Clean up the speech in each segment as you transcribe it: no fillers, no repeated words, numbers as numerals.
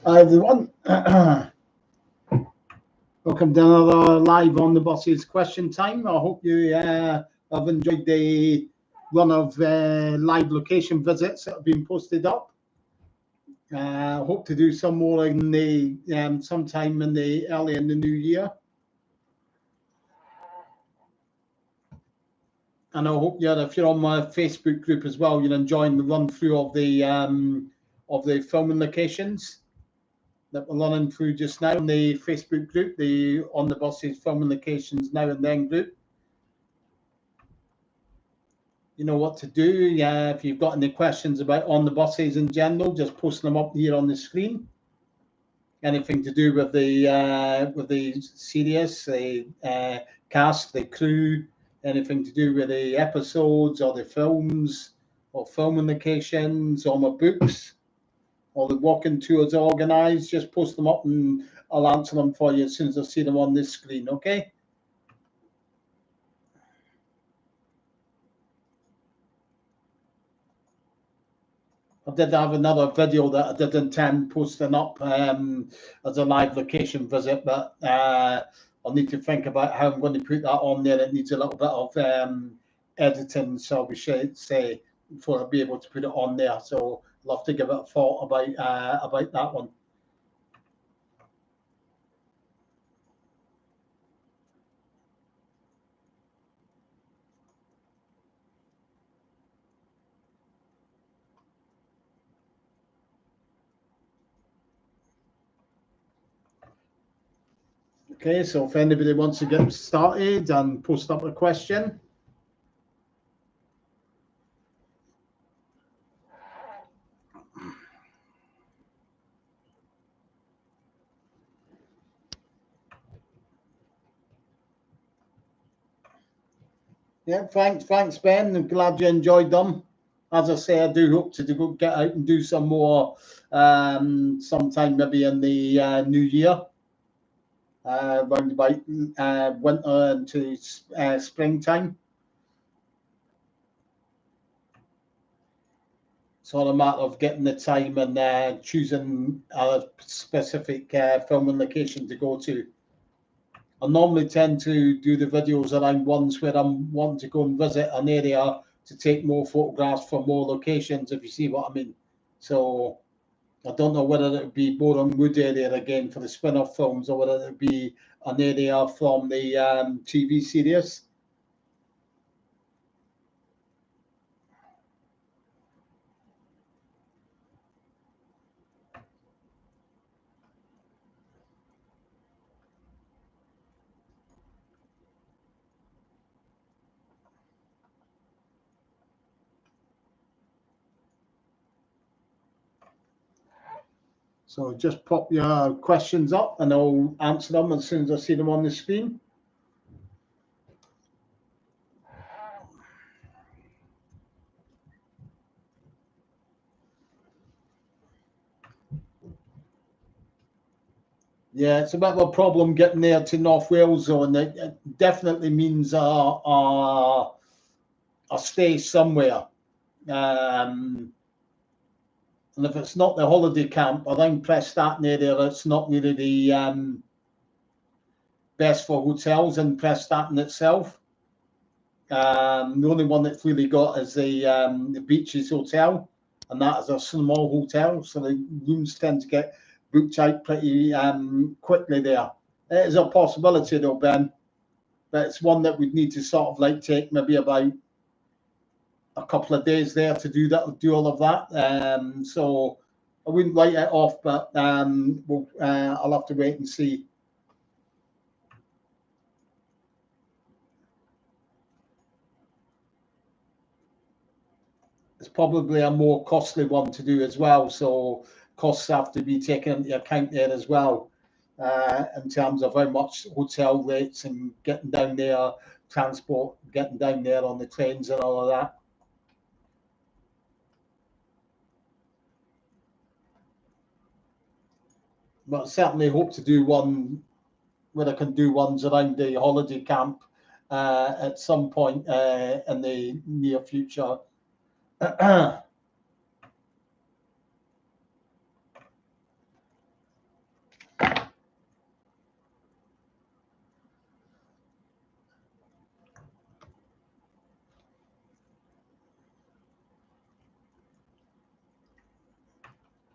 Hi everyone. Welcome to another live on the Boss's question time. I hope you have enjoyed the run of live location visits that have been posted up. Hope to do some more in the sometime in the early in the new year. And I hope if you're on my Facebook group as well, you're enjoying the run through of the filming locations that we're running through just now in the Facebook group, the On the Buses Filming Locations Now and Then group. You know what to do. If you've got any questions about On the Buses in general, just post them up here on the screen. Anything to do with the series, the cast, the crew, anything to do with the episodes or the films or filming locations or my books or the walking tours organised, just post them up and I'll answer them for you as soon as I see them on this screen, okay? I did have another video that I did intend posting up as a live location visit, but I'll need to think about how I'm going to put that on there. It needs a little bit of editing, so we should say, before I'll be able to put it on there. So I'll have to give it a thought about that one. Okay, so if anybody wants to get started and post up a question. Yeah, thanks, Ben. I'm glad you enjoyed them. As I say, I do hope to get out and do some more sometime maybe in the new year, around about winter into springtime. It's all a matter of getting the time and choosing a specific filming location to go to. I normally tend to do the videos around ones where I'm wanting to go and visit an area to take more photographs for more locations, if you see what I mean. So I don't know whether it would be Boreham Wood area again for the spin-off films or whether it would be an area from the TV series. So just pop your questions up and I'll answer them as soon as I see them on the screen. Yeah, it's a bit of a problem getting there to North Wales zone. It definitely means a stay somewhere. And if it's not the holiday camp around Prestatyn area, it's not really the best for hotels in Prestatyn itself. The only one that's really got is the Beaches Hotel, and that is a small hotel, so the rooms tend to get booked out pretty quickly there. It is a possibility though, Ben, but it's one that we'd need to sort of like take maybe about a couple of days there to do all of that. So I wouldn't write it off, but I'll have to wait and see. It's probably a more costly one to do as well, so costs have to be taken into account there as well, in terms of how much hotel rates and getting down there, transport, getting down there on the trains and all of that. But I certainly hope to do one where I can do ones around the holiday camp at some point in the near future.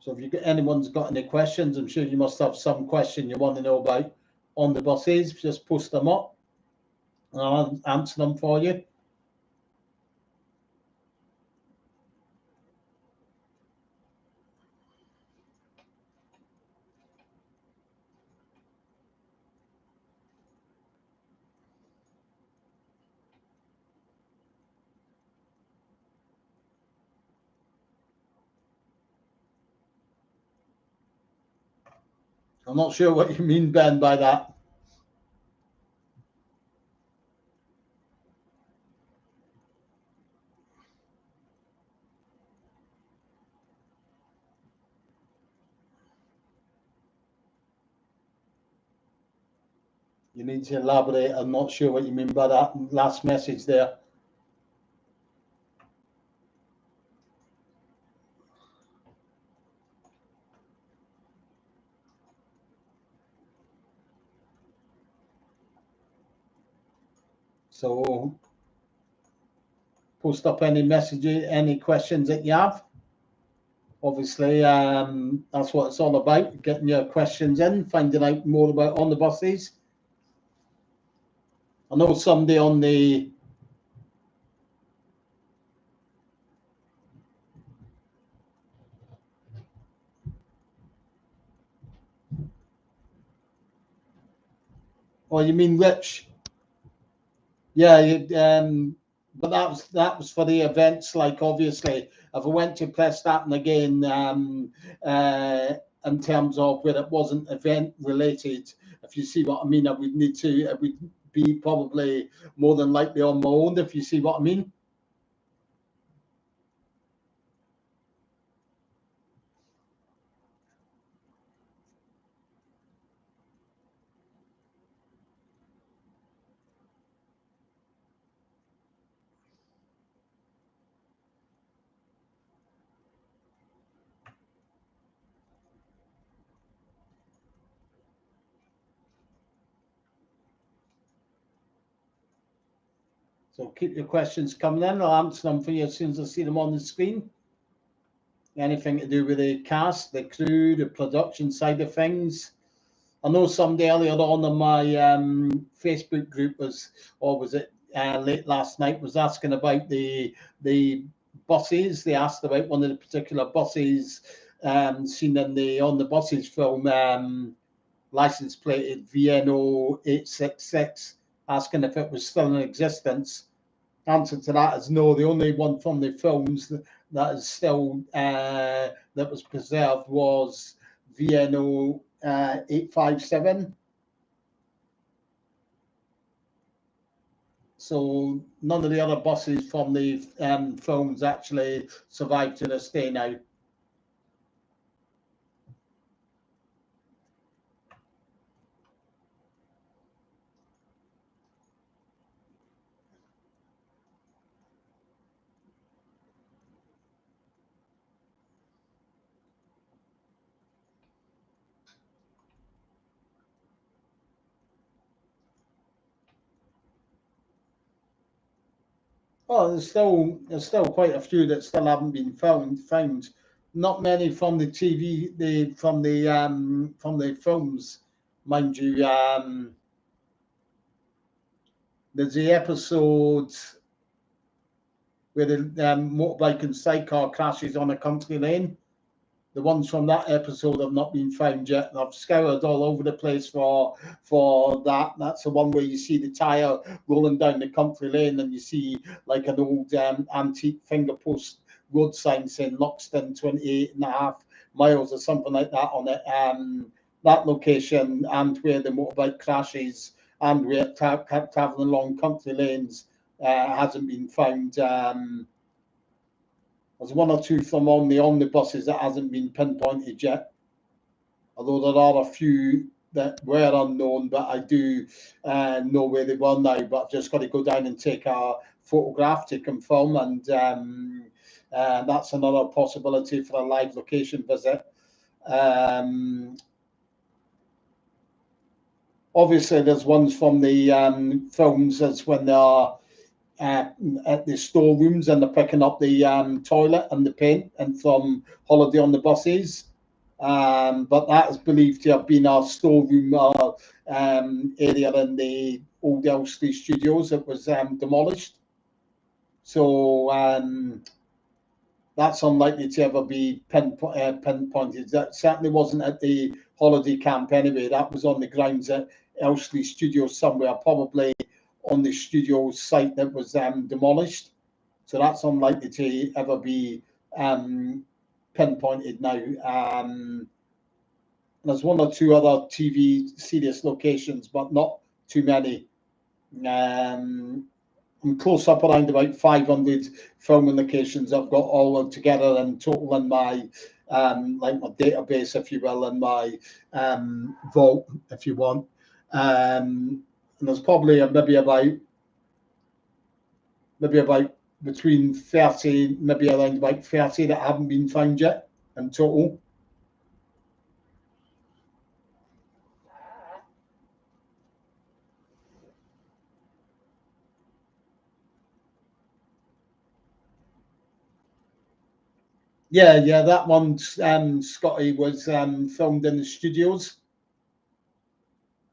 So if anyone's got any questions, I'm sure you must have some question you want to know about on the buses. Just post them up, and I'll answer them for you. I'm not sure what you mean, Ben, by that. You need to elaborate. I'm not sure what you mean by that last message there. So post up any messages, any questions that you have. Obviously, that's what it's all about, getting your questions in, finding out more about on the buses. I know somebody on the oh, you mean Rich? Yeah, but that was for the events. Like obviously, if I went to press that and again, in terms of where it wasn't event related, if you see what I mean, I would need to. It would be probably more than likely on my own. If you see what I mean. So keep your questions coming in. I'll answer them for you as soon as I see them on the screen. Anything to do with the cast, the crew, the production side of things. I know somebody earlier on in my Facebook group was, or was it late last night, was asking about the buses. They asked about one of the particular buses seen in the on the buses film, license plated VNO 866, asking if it was still in existence. Answer to that is no. The only one from the films that is still that was preserved was VNO 857. So none of the other buses from the films actually survive to this day now. Oh, there's still quite a few that still haven't been found. Not many from the TV, from the films, mind you. There's the episode where the motorbike and sidecar crashes on a country lane. The ones from that episode have not been found yet. I've scoured all over the place for that. That's the one where you see the tire rolling down the country lane, and you see like an old antique finger post road sign saying Loxton 28.5 miles or something like that on it. That location and where the motorbike crashes and where it traveling along country lanes hasn't been found. There's one or two from on the omnibuses that hasn't been pinpointed yet, although there are a few that were unknown, but I do know where they were now. But I've just got to go down and take a photograph to confirm, and that's another possibility for a live location visit. Obviously, there's ones from the films as when they are at the storerooms and they're picking up the toilet and the paint and from Holiday on the Buses. But that is believed to have been our storeroom area in the old Elstree studios that was demolished. So that's unlikely to ever be pinpointed. That certainly wasn't at the holiday camp anyway. That was on the grounds at Elstree Studios somewhere, probably on the studio site that was demolished. So that's unlikely to ever be pinpointed now. There's one or two other TV series locations, but not too many. I'm close up around about 500 filming locations I've got all together in total in my like my database, if you will, and my vault, if you want. And there's probably maybe about between 30, maybe around about 30 that haven't been found yet in total. Yeah, that one, Scotty, was filmed in the studios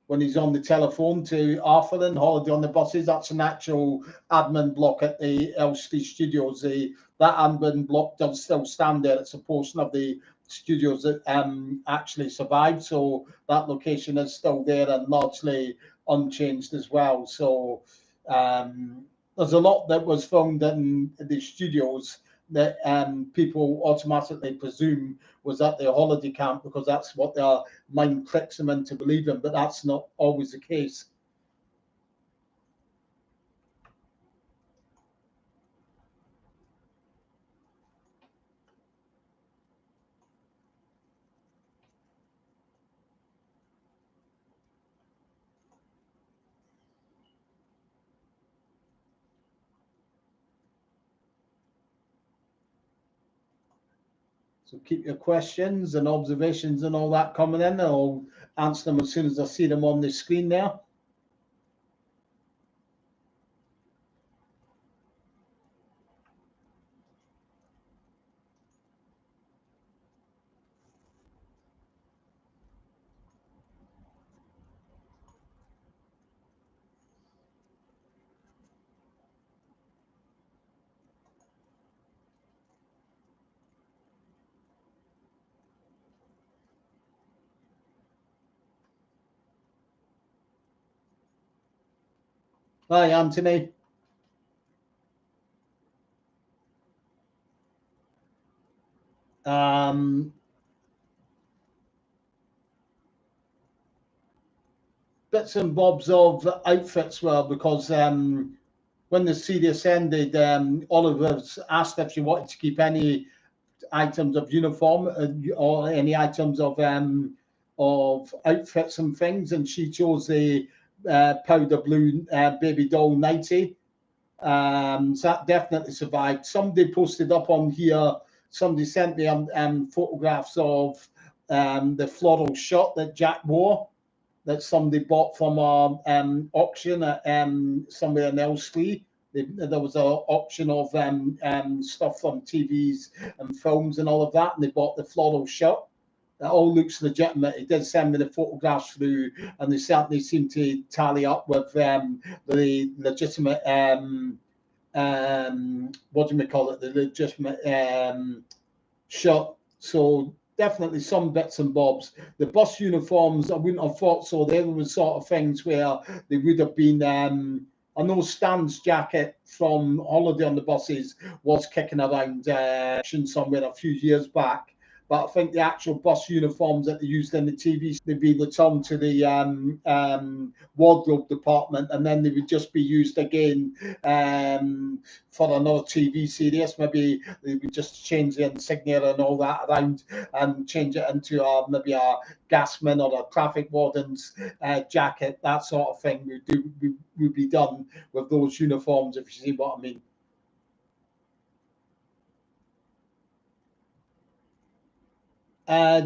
when he's on the telephone to Arthur and Holiday on the Buses. That's an actual admin block at the Elstree Studios. That admin block does still stand there. It's a portion of the studios that actually survived. So that location is still there and largely unchanged as well. So there's a lot that was filmed in the studios that people automatically presume was at their holiday camp because that's what their mind tricks them into believing, but that's not always the case. So keep your questions and observations and all that coming in. I'll answer them as soon as I see them on the screen there. Hi, Anthony. Bits and bobs of outfits were because when the series ended, Oliver asked if she wanted to keep any items of uniform or any items of outfits and things, and she chose the powder blue baby doll nightie. So that definitely survived. Somebody posted up on here. Somebody sent me photographs of the floral shirt that Jack wore that somebody bought from our auction at somewhere in Elstree. There was an auction of stuff from TVs and films and all of that, and they bought the floral shirt. That all looks legitimate. He did send me the photographs through, and they certainly seem to tally up with the legitimate what do we call it? The legitimate shirt. So definitely some bits and bobs. The bus uniforms, I wouldn't have thought so. They were sort of things where they would have been. I know Stan's jacket from Holiday on the Buses was kicking around somewhere a few years back. But I think the actual bus uniforms that they used in the TV, they'd be returned to the wardrobe department, and then they would just be used again for another TV series. Maybe they would just change the insignia and all that around and change it into maybe a gasman or a traffic warden's jacket, that sort of thing would be done with those uniforms, if you see what I mean.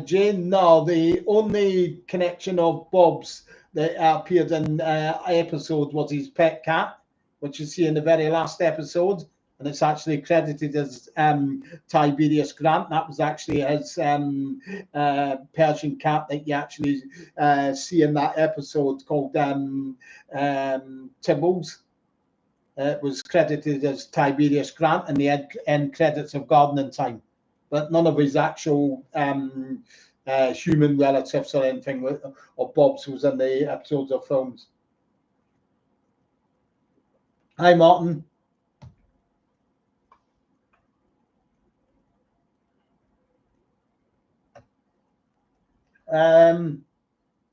Jane, no, the only connection of Bob's that appeared in episode was his pet cat, which you see in the very last episode. and it's actually credited as Tiberius Grant. That was actually his Persian cat that you actually see in that episode called Tibbles. It was credited as Tiberius Grant in the end credits of Gardening Time, but none of his actual human relatives or anything or Bob's was in the episodes or films. Hi, Martin.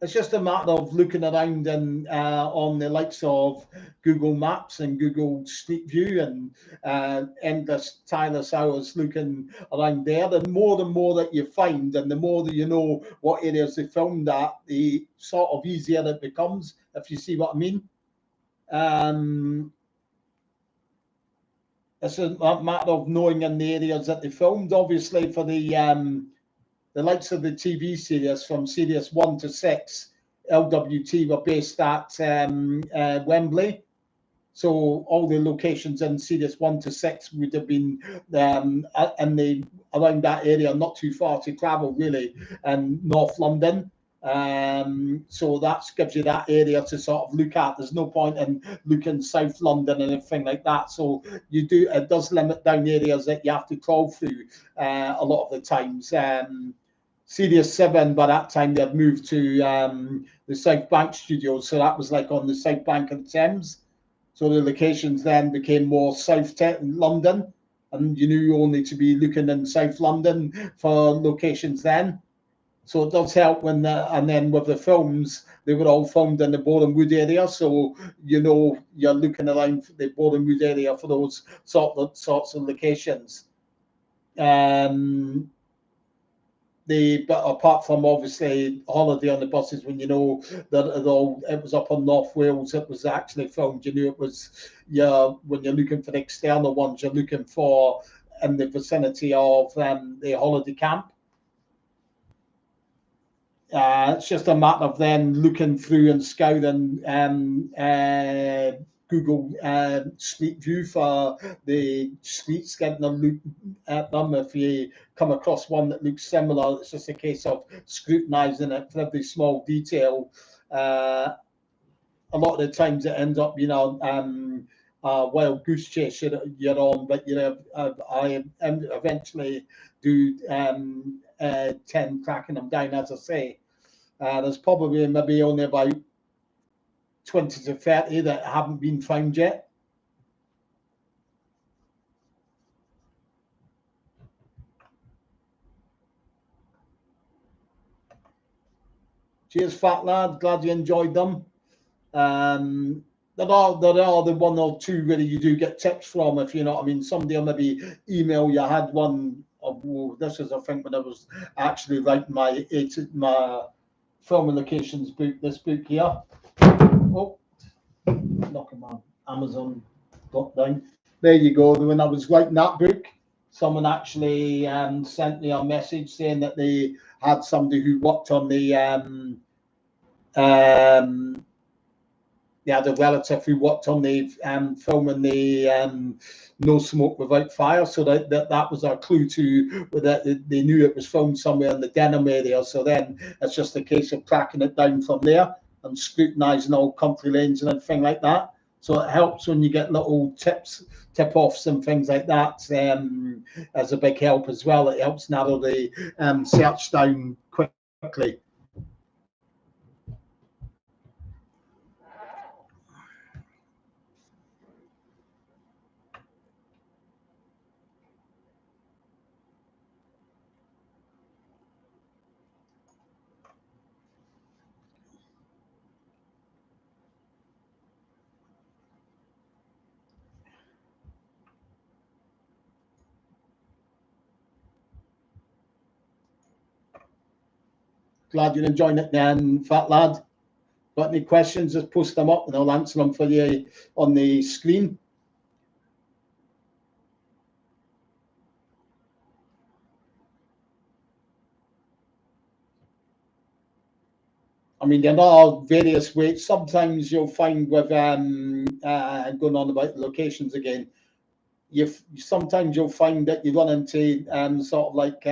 It's just a matter of looking around and on the likes of Google Maps and Google Street View and endless tireless hours looking around there. The more that you find and the more that you know what areas they filmed at, the sort of easier it becomes, if you see what I mean. It's a matter of knowing in the areas that they filmed. Obviously, for the likes of the TV series from series 1 to 6, LWT were based at Wembley. So all the locations in series 1 to 6 would have been around that area, not too far to travel really, and North London. So that gives you that area to sort of look at. There's no point in looking South London and everything like that. So it does limit down areas that you have to crawl through a lot of the times. Series 7, by that time, they had moved to the South Bank studios. So that was like on the South Bank of the Thames. So the locations then became more South London. And you knew only to be looking in South London for locations then. So it does help and then with the films, they were all filmed in the Boreham Wood area. So, you know, you're looking around the Boreham Wood area for those sorts of locations. But apart from obviously Holiday on the Buses, when you know that it was up on North Wales, it was actually filmed. You knew it was. When you're looking for the external ones, you're looking for in the vicinity of the holiday camp. It's just a matter of then looking through and scouring Google Street View for the streets, getting a look at them. If you come across one that looks similar, it's just a case of scrutinizing it for every small detail. A lot of the times it ends up, wild goose chase you're on, but I eventually do 10 tracking them down, as I say. There's probably maybe only about 20 to 30 that haven't been found yet. Cheers, fat lad. Glad you enjoyed them. There are the one or two where you do get tips from, if you know what I mean. Somebody will maybe email you. I had one of this is I think when I was actually writing my filming locations book. This book here. Oh, knocking my Amazon down. There you go. When I was writing that book, someone actually sent me a message saying that they had somebody who worked on the they had a relative who worked on the filming the No Smoke Without Fire, so that was our clue to that they knew it was filmed somewhere in the Denham area. So then it's just a case of tracking it down from there and scrutinising all country lanes and everything like that. So it helps when you get little tip-offs and things like that as a big help as well. It helps narrow the search down quickly. Glad you're enjoying it then, fat lad. Got any questions, just post them up and I'll answer them for you on the screen. I mean, there are various ways. Sometimes you'll find with going on about locations again, sometimes you'll find that you run into sort of like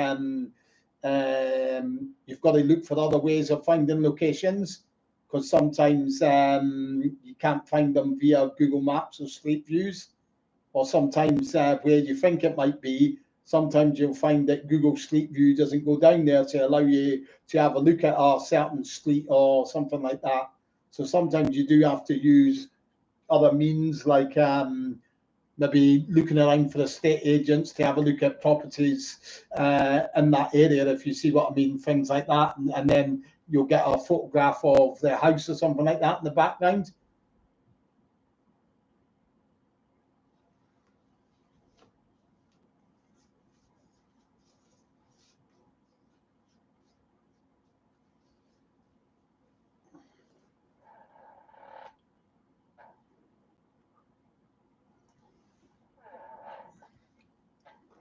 you've got to look for other ways of finding locations, because sometimes you can't find them via Google Maps or Street Views, or sometimes where you think it might be, sometimes you'll find that Google Street View doesn't go down there to allow you to have a look at a certain street or something like that. So sometimes you do have to use other means, like maybe looking around for estate agents to have a look at properties in that area, if you see what I mean, things like that. And then you'll get a photograph of their house or something like that in the background.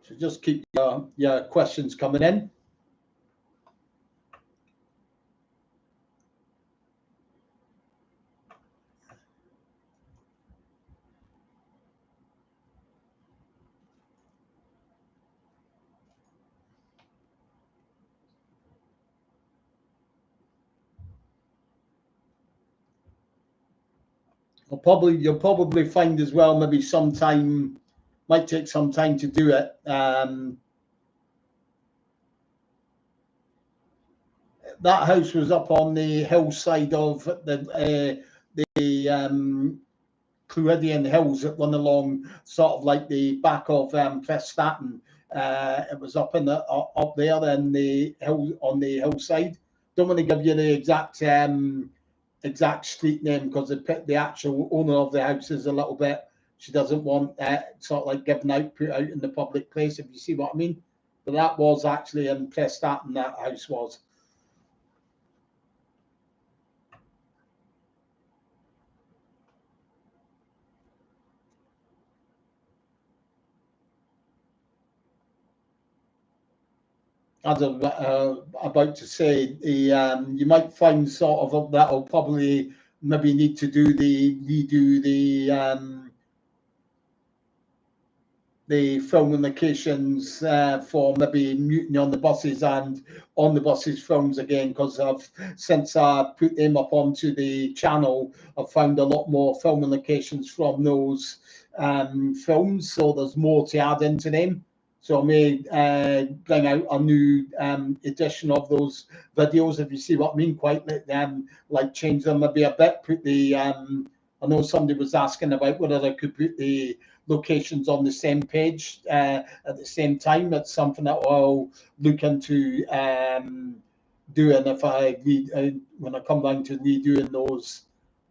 So just keep your questions coming in. You'll probably find as well, maybe might take some time to do it. That house was up on the hillside of the Clwydian Hills that run along sort of like the back of Prestatyn. It was up there in the hill, on the hillside. Don't want to give you the exact street name, because the actual owner of the house is a little bit, she doesn't want sort of like put out in the public place, if you see what I mean. But that was actually in Prestatyn, that house was. As I'm about to say, you might find sort of that'll probably maybe need to redo the filming locations for maybe Mutiny on the Buses and On the Buses films again, because since I put them up onto the channel, I've found a lot more filming locations from those films, so there's more to add into them. So I may bring out a new edition of those videos, if you see what I mean, quite like change them maybe a bit, put the I know somebody was asking about whether I could put the locations on the same page at the same time. That's something that I'll look into doing if when I come down to redoing those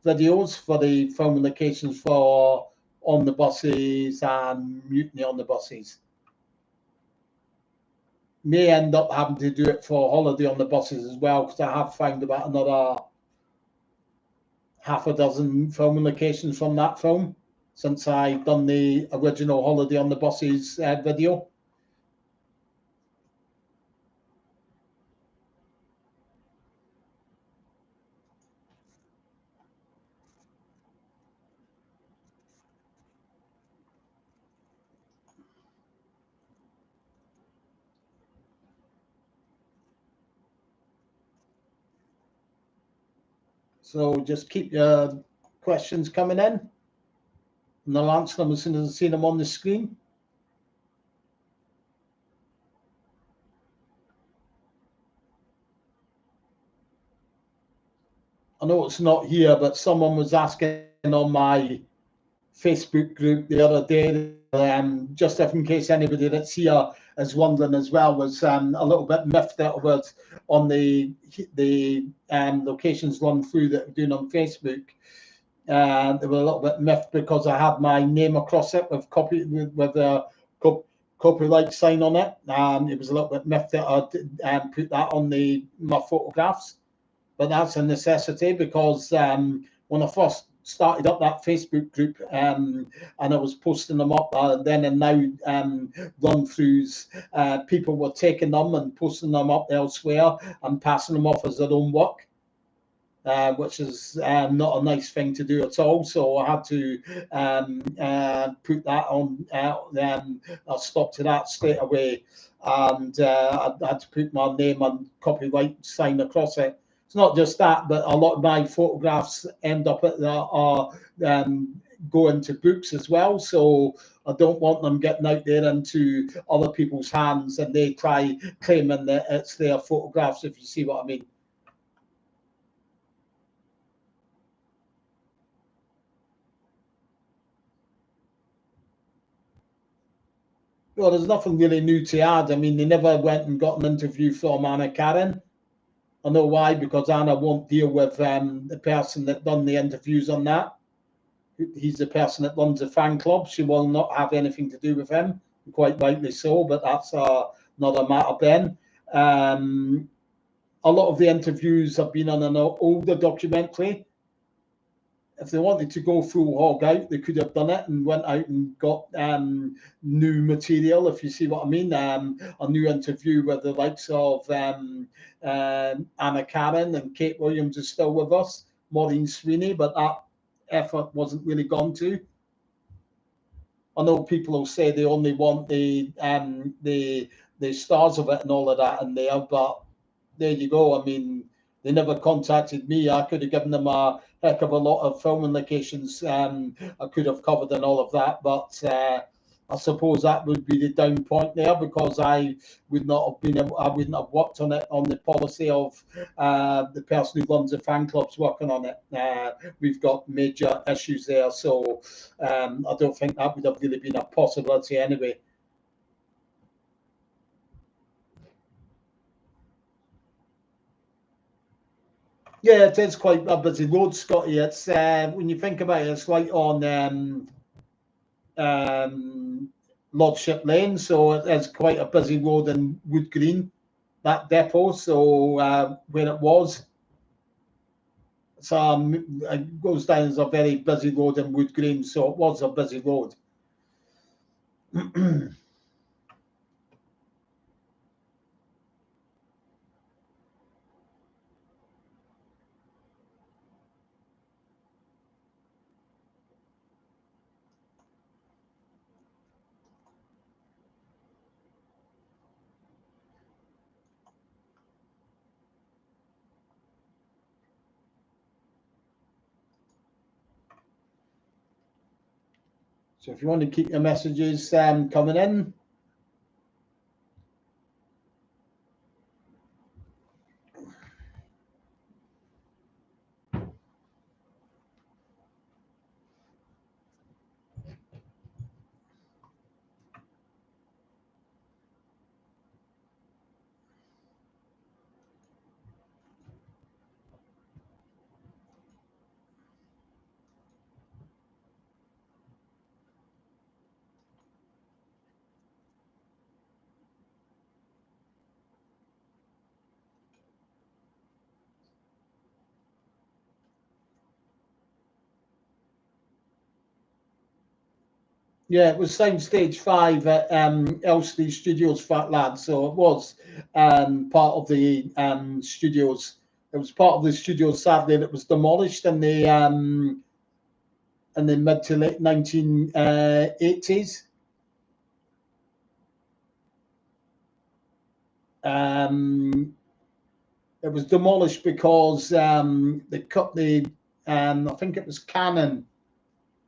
videos for the filming locations for On the Buses and Mutiny on the Buses. May end up having to do it for Holiday on the Buses as well, because I have found about another half a dozen filming locations from that film since I've done the original Holiday on the Buses video. So just keep your questions coming in, and I'll answer them as soon as I see them on the screen. I know it's not here, but someone was asking on my Facebook group the other day, just if in case anybody that's here is wondering as well, was a little bit miffed that it was on the locations run through that we're doing on Facebook. They were a little bit miffed because I had my name across it with a copyright sign on it. It was a little bit miffed that I put that on my photographs, but that's a necessity because when I first started up that Facebook group and I was posting them up then and now run throughs, people were taking them and posting them up elsewhere and passing them off as their own work. which is not a nice thing to do at all. So I had to put that on. I stopped to that straight away, and I had to put my name and copyright sign across it. It's not just that, but a lot of my photographs end up at go into books as well. So I don't want them getting out there into other people's hands and they try claiming that it's their photographs, if you see what I mean. Well, there's nothing really new to add. I mean, they never went and got an interview from Anna Karen. I know why, because Anna won't deal with the person that done the interviews on that. He's the person that runs the fan club. She will not have anything to do with him, quite rightly so, but that's another matter then. A lot of the interviews have been on an older documentary. If they wanted to go full hog out, they could have done it and went out and got new material, if you see what I mean. A new interview with the likes of Anna Karen, and Kate Williams is still with us, Maureen Sweeney, but that effort wasn't really gone to. I know people will say they only want the stars of it and all of that in there, but there you go. I mean, they never contacted me. I could have given them a heck of a lot of filming locations. I could have covered and all of that, but I suppose that would be the down point there, because I would not have been able, I wouldn't have worked on it on the policy of the person who runs the fan club's working on it. We've got major issues there, so I don't think that would have really been a possibility anyway. Yeah, it is quite a busy road, Scotty. It's when you think about it, it's like on Lordship Lane, so it is quite a busy road in Wood Green, that depot. So where it was, so it goes down as a very busy road in Wood Green, so it was a busy road. So if you want to keep your messages coming in. Yeah, it was same stage 5 at Elstree Studios, Fat Lad. So it was part of the studios. It was part of the studios. Sadly, that was demolished in the mid to late 1980s. It was demolished because they cut the. I think it was Canon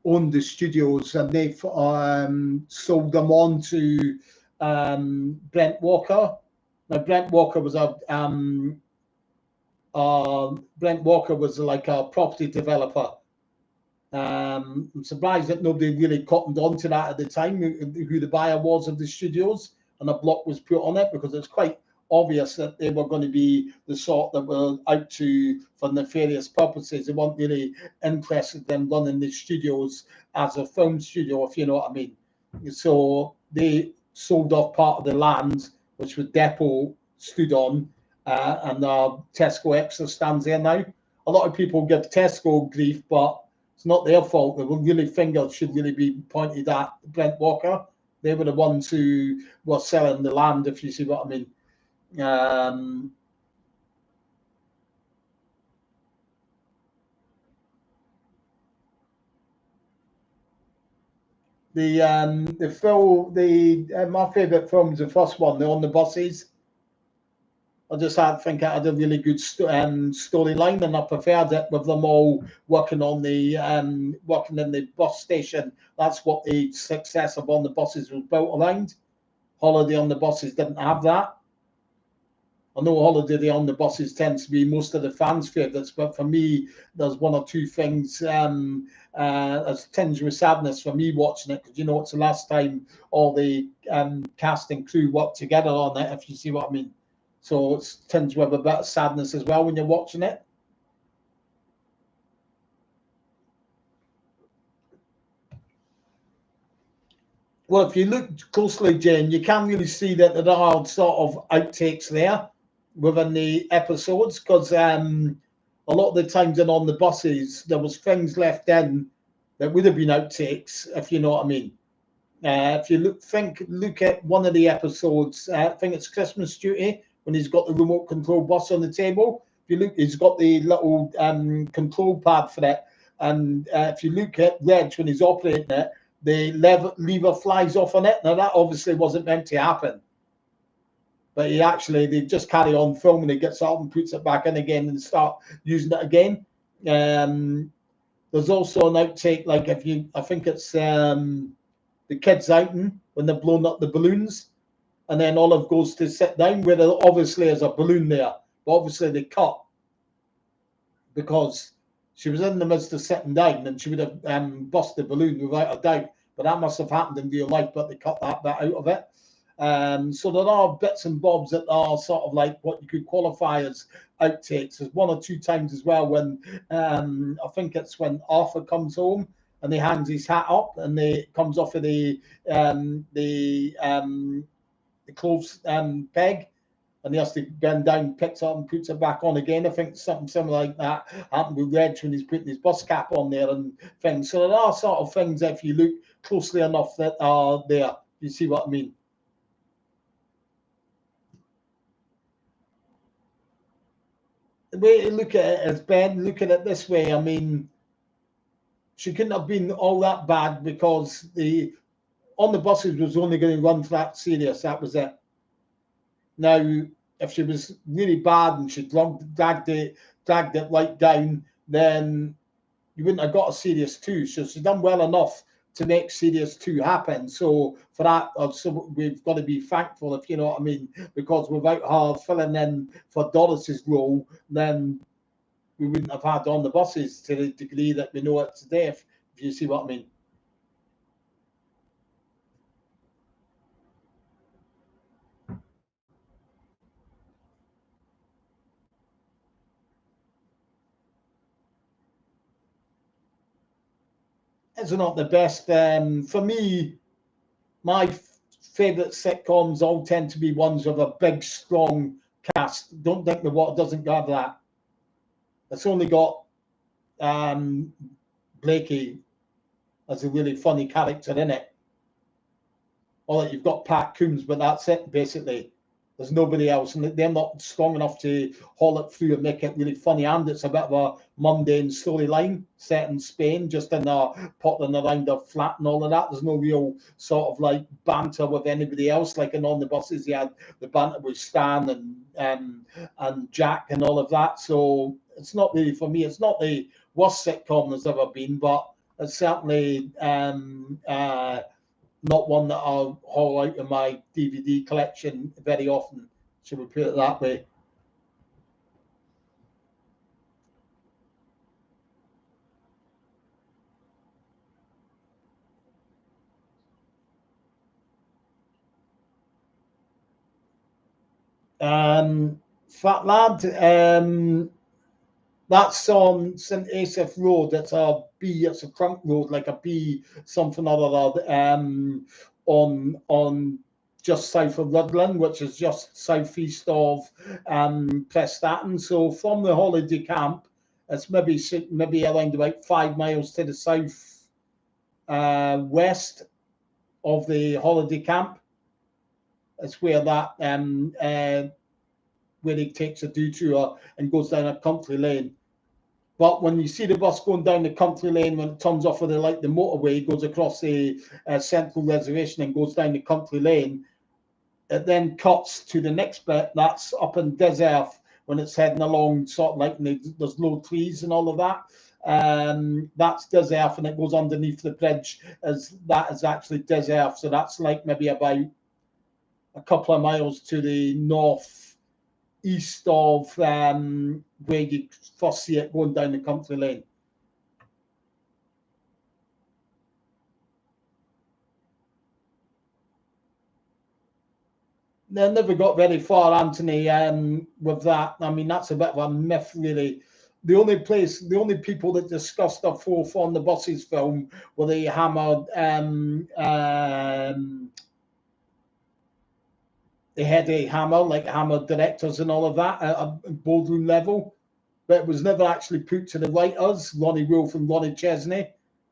owned the studios, and they sold them on to Brent Walker. Now Brent Walker was Brent Walker was like a property developer. I'm surprised that nobody really cottoned on to that at the time, who the buyer was of the studios, and a block was put on it, because it's quite obvious that they were going to be the sort that were out to for nefarious purposes. They weren't really interested in running the studios as a film studio, if you know what I mean. So they sold off part of the land, which the depot stood on, and Tesco Extra stands there now. A lot of people give Tesco grief, but it's not their fault. The really fingers should really be pointed at Brent Walker. They were the ones who were selling the land, if you see what I mean. My favourite film is the first one, the On the Buses. I just think it had a really good storyline, and I preferred it with them all working on the working in the bus station. That's what the success of On the Buses was built around. Holiday on the Buses didn't have that. I know Holiday on the Buses tends to be most of the fans' favourites, but for me, there's one or two things as tinged with sadness for me watching it, because you know it's the last time all the cast and crew work together on it, if you see what I mean. So it tends with a bit of sadness as well when you're watching it. Well, if you look closely, Jane, you can really see that there are sort of outtakes there within the episodes, because a lot of the times in On the Buses, there was things left in that would have been outtakes, if you know what I mean. If you look at one of the episodes, I think it's Christmas Duty, when he's got the remote control bus on the table. If you look, he's got the little control pad for it, and if you look at Reg when he's operating it, the lever flies off on it. Now that obviously wasn't meant to happen, but they just carry on filming. He gets up and puts it back in again and start using it again. There's also an outtake, like I think it's the kids outing when they're blowing up the balloons, and then Olive goes to sit down where there obviously is a balloon there, but obviously they cut because she was in the midst of sitting down and she would have bust the balloon without a doubt. But that must have happened in real life, but they cut that bit out of it. So there are bits and bobs that are sort of like what you could qualify as outtakes. There's one or two times as well when I think it's when Arthur comes home and he hangs his hat up and it comes off of the clothes peg, and he has to bend down, picks up and puts it back on again. I think something similar like that happened with Reg when he's putting his bus cap on there and things. So there are sort of things, if you look closely enough, that are there. You see what I mean? The way to look at it is, Ben, look at it this way. I mean, she couldn't have been all that bad because the On the Buses was only going to run for that series. That was it. Now, if she was really bad and she dragged it right down, then you wouldn't have got a series two. So she's done well enough to make series two happen. So for that, we've got to be thankful, if you know what I mean, because without her filling in for Doris's role, then we wouldn't have had On the Buses to the degree that we know it today, if you see what I mean. It's not the best. For me, my favourite sitcoms all tend to be ones with a big, strong cast. Don't think The What doesn't have that. It's only got Blakey as a really funny character in it. Or you've got Pat Coombs, but that's it basically. There's nobody else, and they're not strong enough to haul it through and make it really funny. And it's a bit of a mundane storyline set in Spain, just in a pottering around a flat and all of that. There's no real sort of like banter with anybody else. Like in On the Buses, you had the banter with Stan and Jack and all of that. So it's not really, for me, it's not the worst sitcom there's ever been, but it's certainly not one that I'll haul out of my DVD collection very often. Should we put it that way? Fat Lad, that's on St. Asaph Road. It's a B, it's a trunk road, like a B something or other, on just south of Rutland, which is just southeast of Prestatyn. So from the holiday camp, it's maybe around about 5 miles to the south west of the holiday camp. It's where that where he takes a detour and goes down a country lane. But when you see the bus going down the country lane, when it turns off of the motorway, goes across the central reservation and goes down the country lane, it then cuts to the next bit. That's up in Desert when it's heading along, sort of like there's low trees and all of that. That's Desert, and it goes underneath the bridge. As that is actually Desert, so that's like maybe about a couple of miles to the north east of where you first see it going down the country lane. They never got very far, Anthony, with that. I mean, that's a bit of a myth, really. The only people that discussed the fourth on the buses film were the Hammer, they had a Hammer, like Hammer directors and all of that at a boardroom level, but it was never actually put to the writers, Ronnie Wolf and Ronnie Chesney.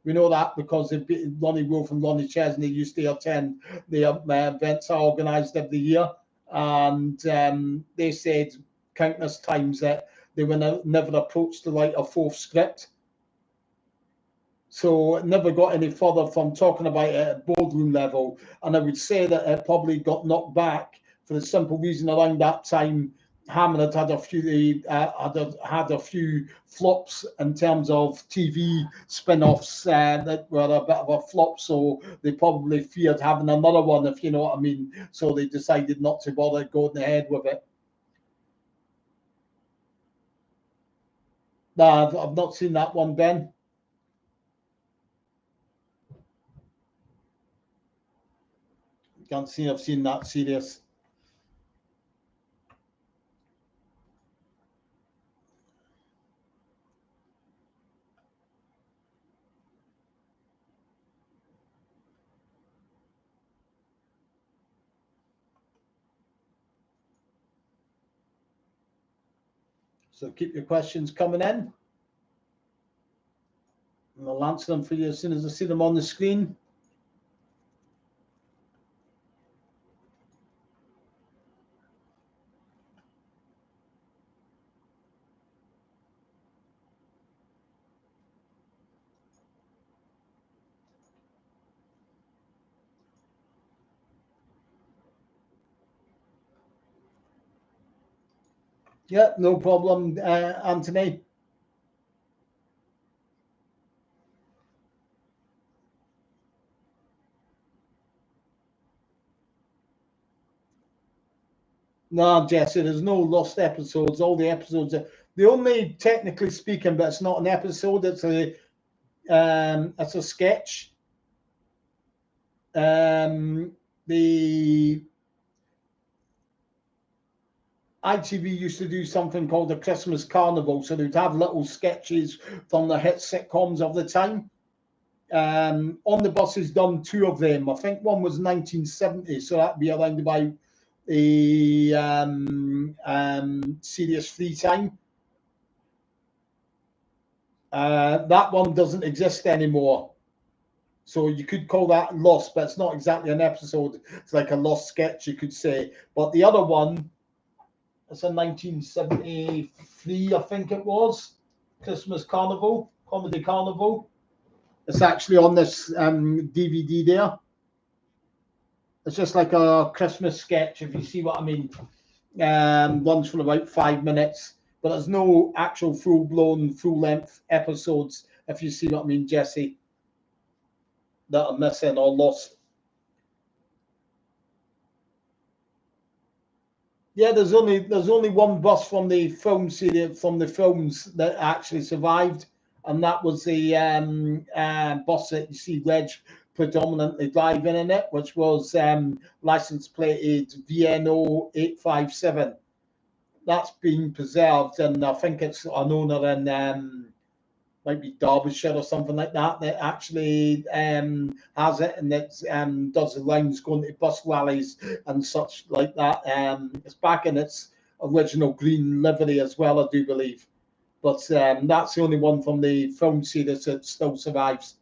We know that because Ronnie Wolf and Ronnie Chesney used to attend the events I organised every year, and they said countless times that they were never approached to write a fourth script. So it never got any further from talking about it at boardroom level. And I would say that it probably got knocked back for the simple reason around that time Hammond had a few had a few flops in terms of TV spin-offs that were a bit of a flop, so they probably feared having another one, if you know what I mean. So they decided not to bother going ahead with it. No, I've not seen that one, Ben. Can't see I've seen that series. So keep your questions coming in, and I'll answer them for you as soon as I see them on the screen. Yeah, no problem, Anthony. No, Jesse, there's no lost episodes. All the episodes are the only, technically speaking, but it's not an episode. It's a sketch. The ITV used to do something called the Christmas Carnival, so they'd have little sketches from the hit sitcoms of the time. On the Bus has done two of them. I think one was 1970, so that'd be around about the Serious Free Time. That one doesn't exist anymore. So you could call that lost, but it's not exactly an episode. It's like a lost sketch, you could say. But the other one, it's a 1973, I think it was, Christmas Carnival, Comedy Carnival. It's actually on this DVD there. It's just like a Christmas sketch, if you see what I mean. Runs for about 5 minutes, but there's no actual full-blown, full-length episodes, if you see what I mean, Jesse, that are missing or lost. Yeah, there's only one bus from the film series, from the films, that actually survived, and that was the bus that you see Reg predominantly driving in it, which was license plated VNO 857. That's been preserved, and I think it's an owner in might be Derbyshire or something like that that actually has it, and that does the rounds going to bus rallies and such like that. It's back in its original green livery as well, I do believe. But that's the only one from the film series that still survives.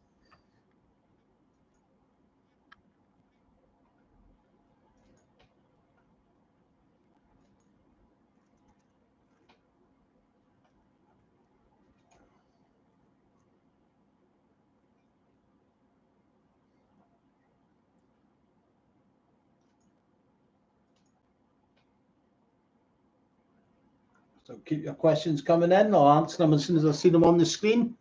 So keep your questions coming in. I'll answer them as soon as I see them on the screen.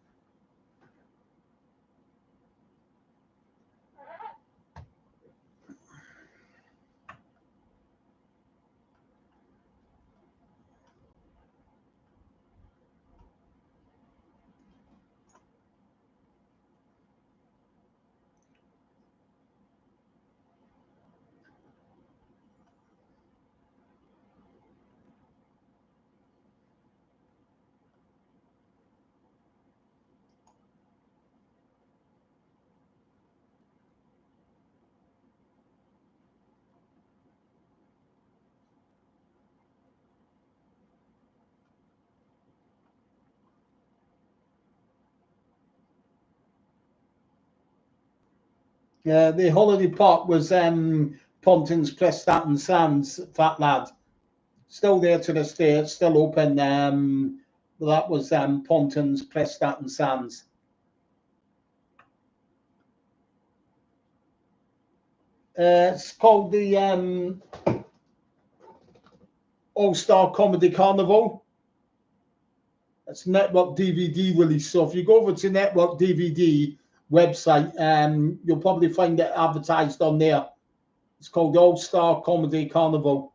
The holiday park was Ponton's Prestat Sands, Fat Lad. Still there to this day. It's still open. That was Ponton's Prestat Sands. It's called the All-Star Comedy Carnival. It's Network DVD release. So if you go over to Network DVD website, you'll probably find it advertised on there. It's called the All-Star Comedy Carnival.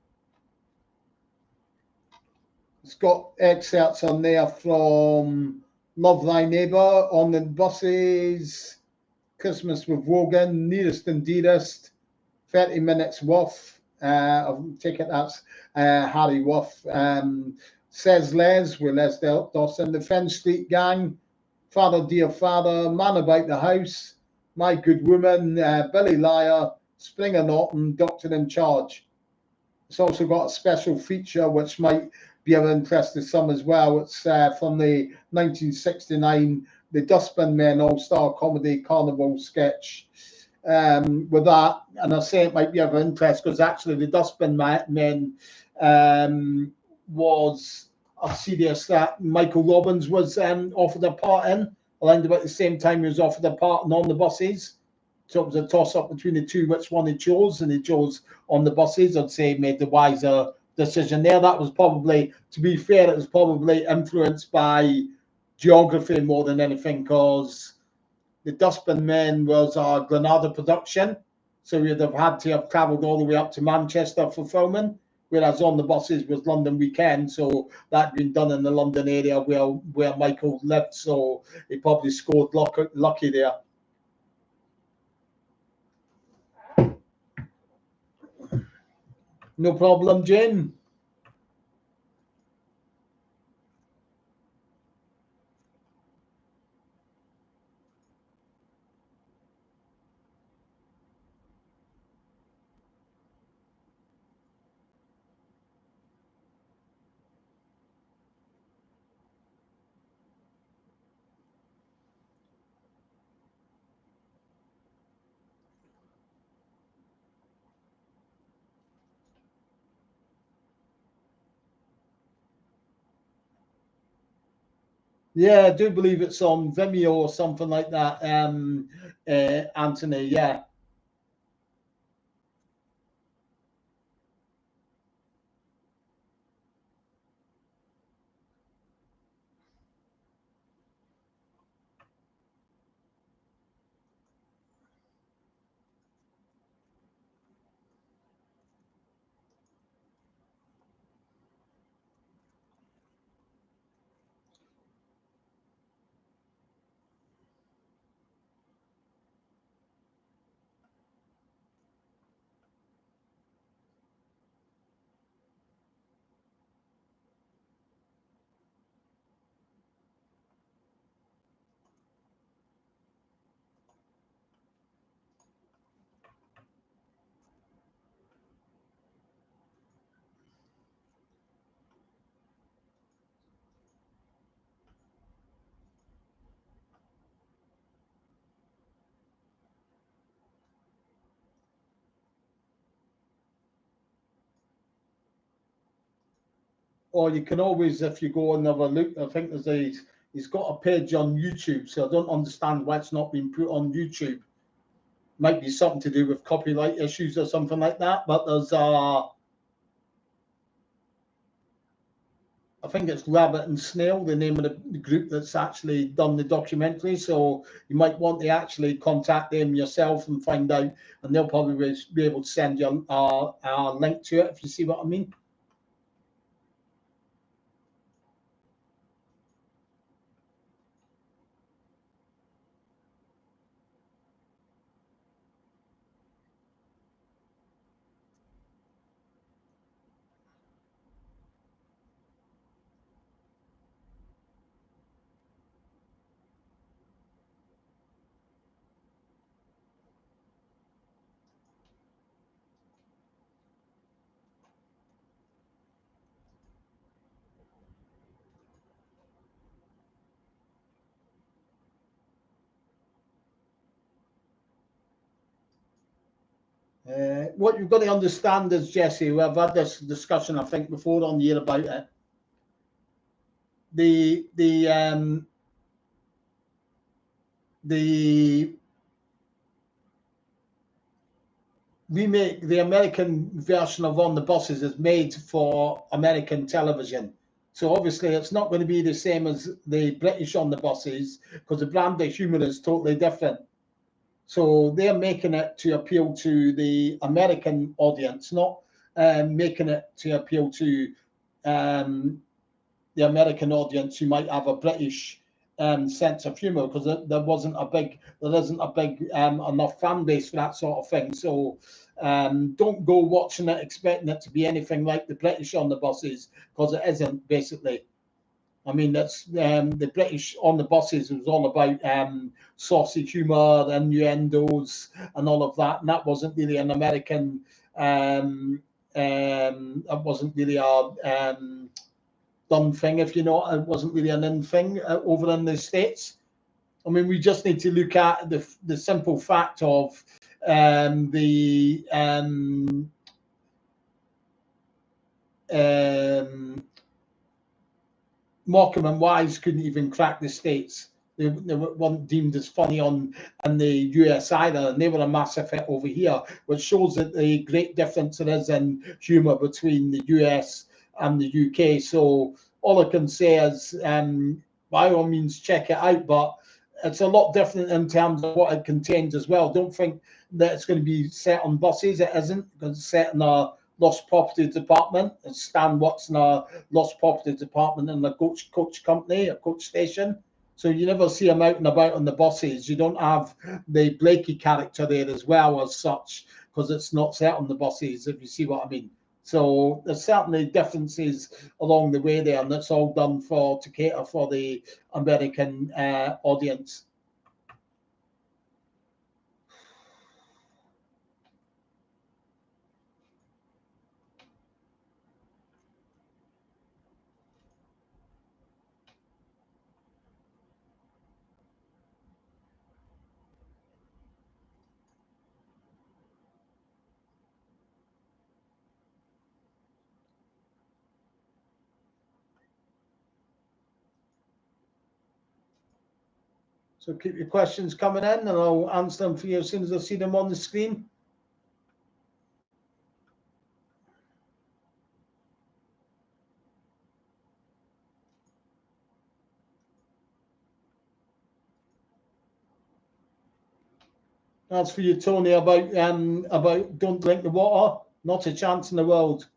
It's got excerpts on there from Love Thy Neighbour, On the Buses, Christmas with Wogan, Nearest and Dearest, 30 Minutes Worth. I take it that's Harry Worth. Says Les with Les Dawson, The Fen Street Gang, Father Dear Father, Man About the House, My Good Woman, Billy Liar, Springer Norton, Doctor in Charge. It's also got a special feature which might be of interest to some as well. It's from the 1969 The Dustbin Men All-Star Comedy Carnival sketch. With that, and I say it might be of interest because actually the Dustbin Men was a series that Michael Robbins was offered a part in around about the same time he was offered a part in On the Buses. So it was a toss-up between the two, which one he chose, and he chose On the Buses. I'd say he made the wiser decision there. That was probably, to be fair, it was probably influenced by geography more than anything, because the Dustbin Men was a Granada production, so you'd have had to have travelled all the way up to Manchester for filming, whereas On the Buses was London weekend, so that'd been done in the London area where Michael lived, so he probably scored lucky there. No problem, Jane. Yeah, I do believe it's on Vimeo or something like that, Anthony. Yeah. Or you can always, if you go and have a look, I think he's got a page on YouTube, so I don't understand why it's not been put on YouTube. Might be something to do with copyright issues or something like that, but there's I think it's Rabbit and Snail, the name of the group that's actually done the documentary. So you might want to actually contact them yourself and find out, and they'll probably be able to send you a link to it, if you see what I mean. What you've got to understand is, Jesse, we've had this discussion, I think, before on the year about it. The remake, the American version of On the Buses is made for American television. So obviously it's not going to be the same as the British On the Buses, because the brand of humour is totally different. So they're making it to appeal to the American audience, not making it to appeal to um, the American audience who might have a British sense of humour, because there isn't a big enough fan base for that sort of thing. So don't go watching it expecting it to be anything like the British On the Buses, because it isn't, basically. I mean, that's the British On the Buses was all about saucy humour, innuendos, and all of that. And that wasn't really an American. It wasn't really a done thing, if you know. It wasn't really an in thing over in the States. I mean, we just need to look at the simple fact of the Morecambe and Wise couldn't even crack the States. They weren't deemed as funny in the US either, and they were a massive hit over here, which shows that the great difference there is in humour between the US and the UK. So all I can say is, by all means, check it out, but it's a lot different in terms of what it contains as well. Don't think that it's going to be set on buses. It isn't, because it's set in a lost property department. And Stan Watson, a lost property department in the coach company, a coach station. So you never see him out and about on the buses. You don't have the Blakey character there as well as such, because it's not set on the buses, if you see what I mean. So there's certainly differences along the way there, and that's all done to cater for the American audience. So keep your questions coming in, and I'll answer them for you as soon as I see them on the screen. As for you, Tony, about don't drink the water, not a chance in the world.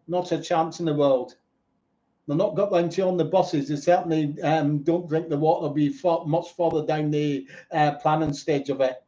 Not a chance in the world. They're not got round to on the buses. They certainly don't drink the water. They'll be much further down the planning stage of it.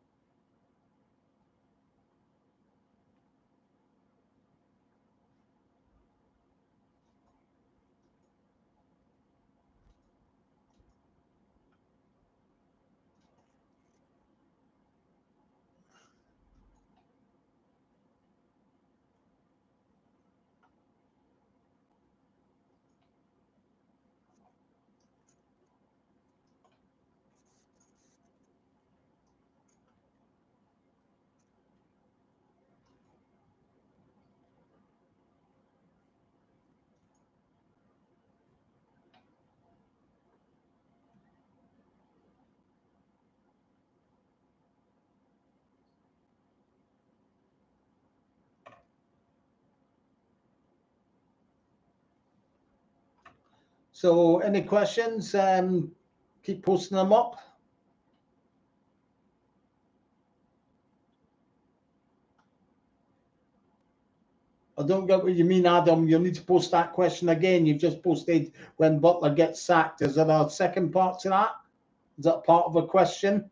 So any questions? Keep posting them up. I don't get what you mean, Adam. You'll need to post that question again. You've just posted when Butler gets sacked. Is there a second part to that? Is that part of a question?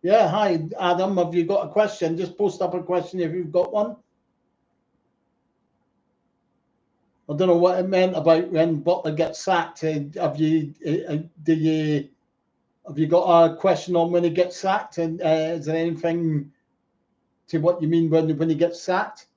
Yeah, hi, Adam. Have you got a question? Just post up a question if you've got one. I don't know what it meant about when Butler gets sacked. Have you have you got a question on when he gets sacked? And is there anything to what you mean when he gets sacked?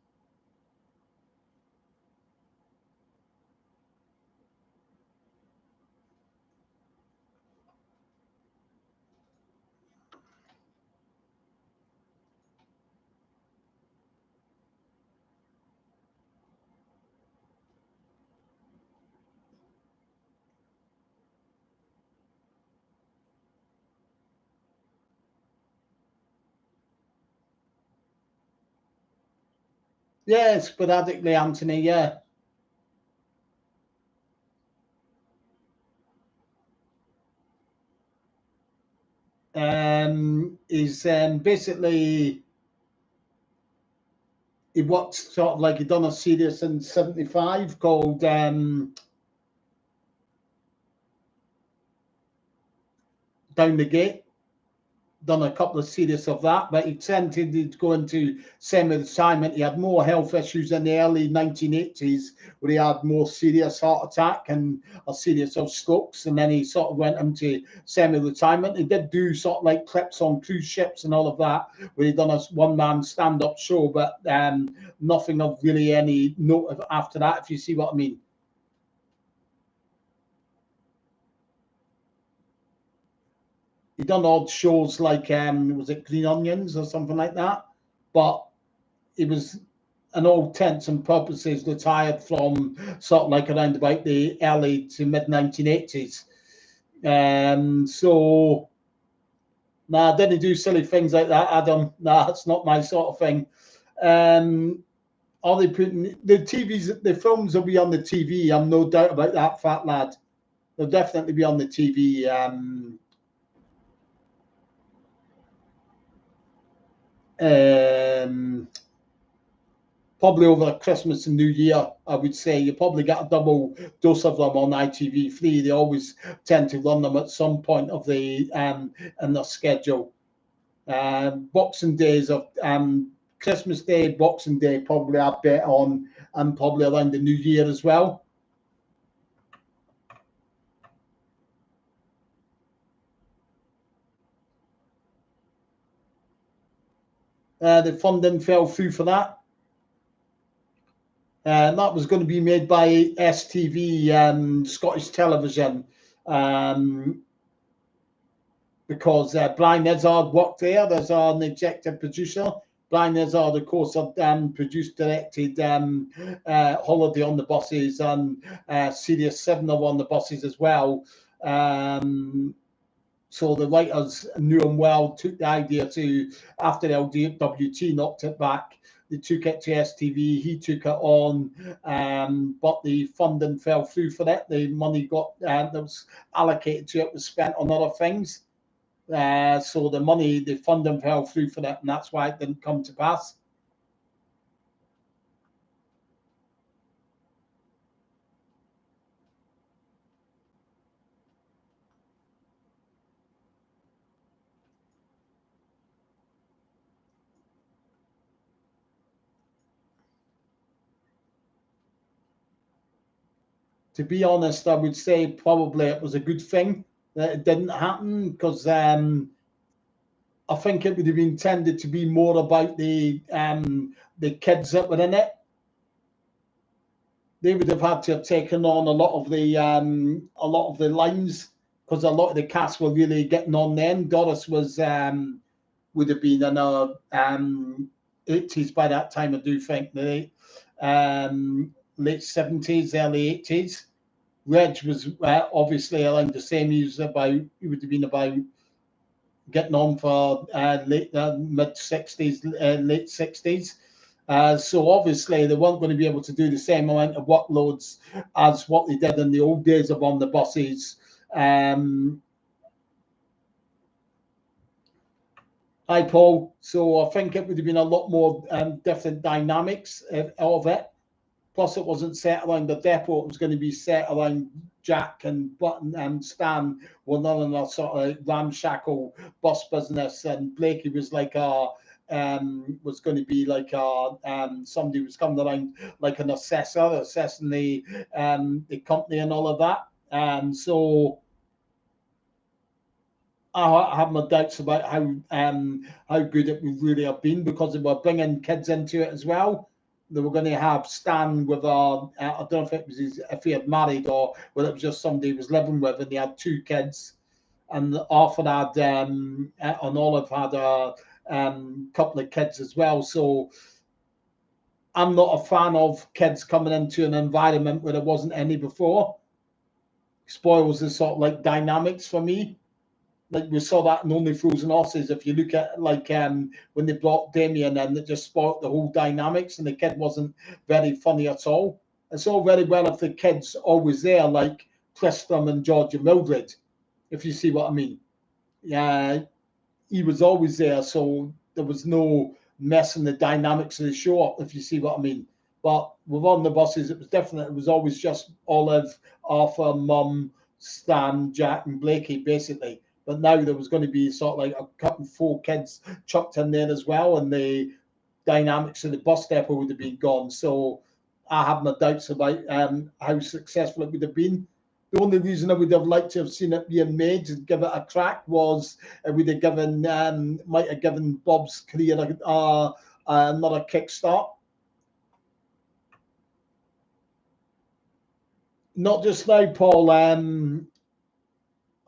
Yeah, sporadically, Anthony. Yeah. Is basically he worked sort of like he done a series in '75 called Down the Gate. Done a couple of series of that, but he tended to go into semi-retirement. He had more health issues in the early 1980s, where he had more serious heart attack and a series of strokes, and then he sort of went into semi-retirement. He did do sort of like clips on cruise ships and all of that, where he done a one-man stand-up show, but nothing of really any note after that, if you see what I mean. He done odd shows like was it Green Onions or something like that, but he was in all intents and purposes retired from sort of like around about the early to mid 1980s. So nah, I didn't do silly things like that, Adam. Nah, that's not my sort of thing. Are they putting the TVs? The films will be on the TV. I'm no doubt about that, fat lad. They'll definitely be on the TV. Um, Probably over Christmas and New Year, I would say. You probably get a double dose of them on ITV3. They always tend to run them at some point of the in their schedule. Boxing Days of Christmas Day, Boxing Day probably a bit on, and probably around the New Year as well. The funding fell through for that. And that was going to be made by STV, Scottish Television, because Brian Izzard worked there as an executive producer. Brian Izzard, of course, produced, directed Holiday on the Buses and Series 7 on the Buses as well. So the writers knew him well, took the idea to, after LWT knocked it back, they took it to STV, he took it on, but the funding fell through for it. The money that was allocated to it was spent on other things. So the funding fell through for that, and that's why it didn't come to pass. To be honest, I would say probably it was a good thing that it didn't happen because I think it would have been tended to be more about the kids that were in it. They would have had to have taken on a lot of the lines, because a lot of the cast were really getting on then. Doris was would have been in her 80s by that time, I do think, the late 70s, early 80s. Reg was obviously around the same. He would have been about getting on for late mid 60s, late 60s. So obviously they weren't going to be able to do the same amount of workloads as what they did in the old days of On the Buses. Hi, Paul. So I think it would have been a lot more different dynamics of it. Plus, it wasn't set around the depot. It was going to be set around Jack and Button and Stan were none of that sort of ramshackle bus business. And Blakey was like was going to be like somebody was coming around like an assessor, assessing the company and all of that. And so I have my doubts about how good it would really have been, because they were bringing kids into it as well. They were going to have Stan with I don't know if it was if he had married or whether it was just somebody he was living with, and they had 2 kids. And Arthur had and Olive had a couple of kids as well. So I'm not a fan of kids coming into an environment where there wasn't any before. Spoils the sort of like dynamics for me. Like we saw that in Only Fools and Horses. If you look at like when they brought Damien in, it just spoiled the whole dynamics, and the kid wasn't very funny at all. It's all very well if the kid's always there, like Tristram and George and Mildred, if you see what I mean. Yeah, he was always there, so there was no messing the dynamics of the show up, if you see what I mean. But with On the Buses, it was always just Olive, Arthur, Mum, Stan, Jack, and Blakey, basically. But now there was going to be sort of like a couple 4 kids chucked in there as well, and the dynamics of the bus depot would have been gone. So I have my doubts about how successful it would have been. The only reason I would have liked to have seen it being made and give it a crack was it would have given might have given Bob's career another kickstart. Not just now, Paul.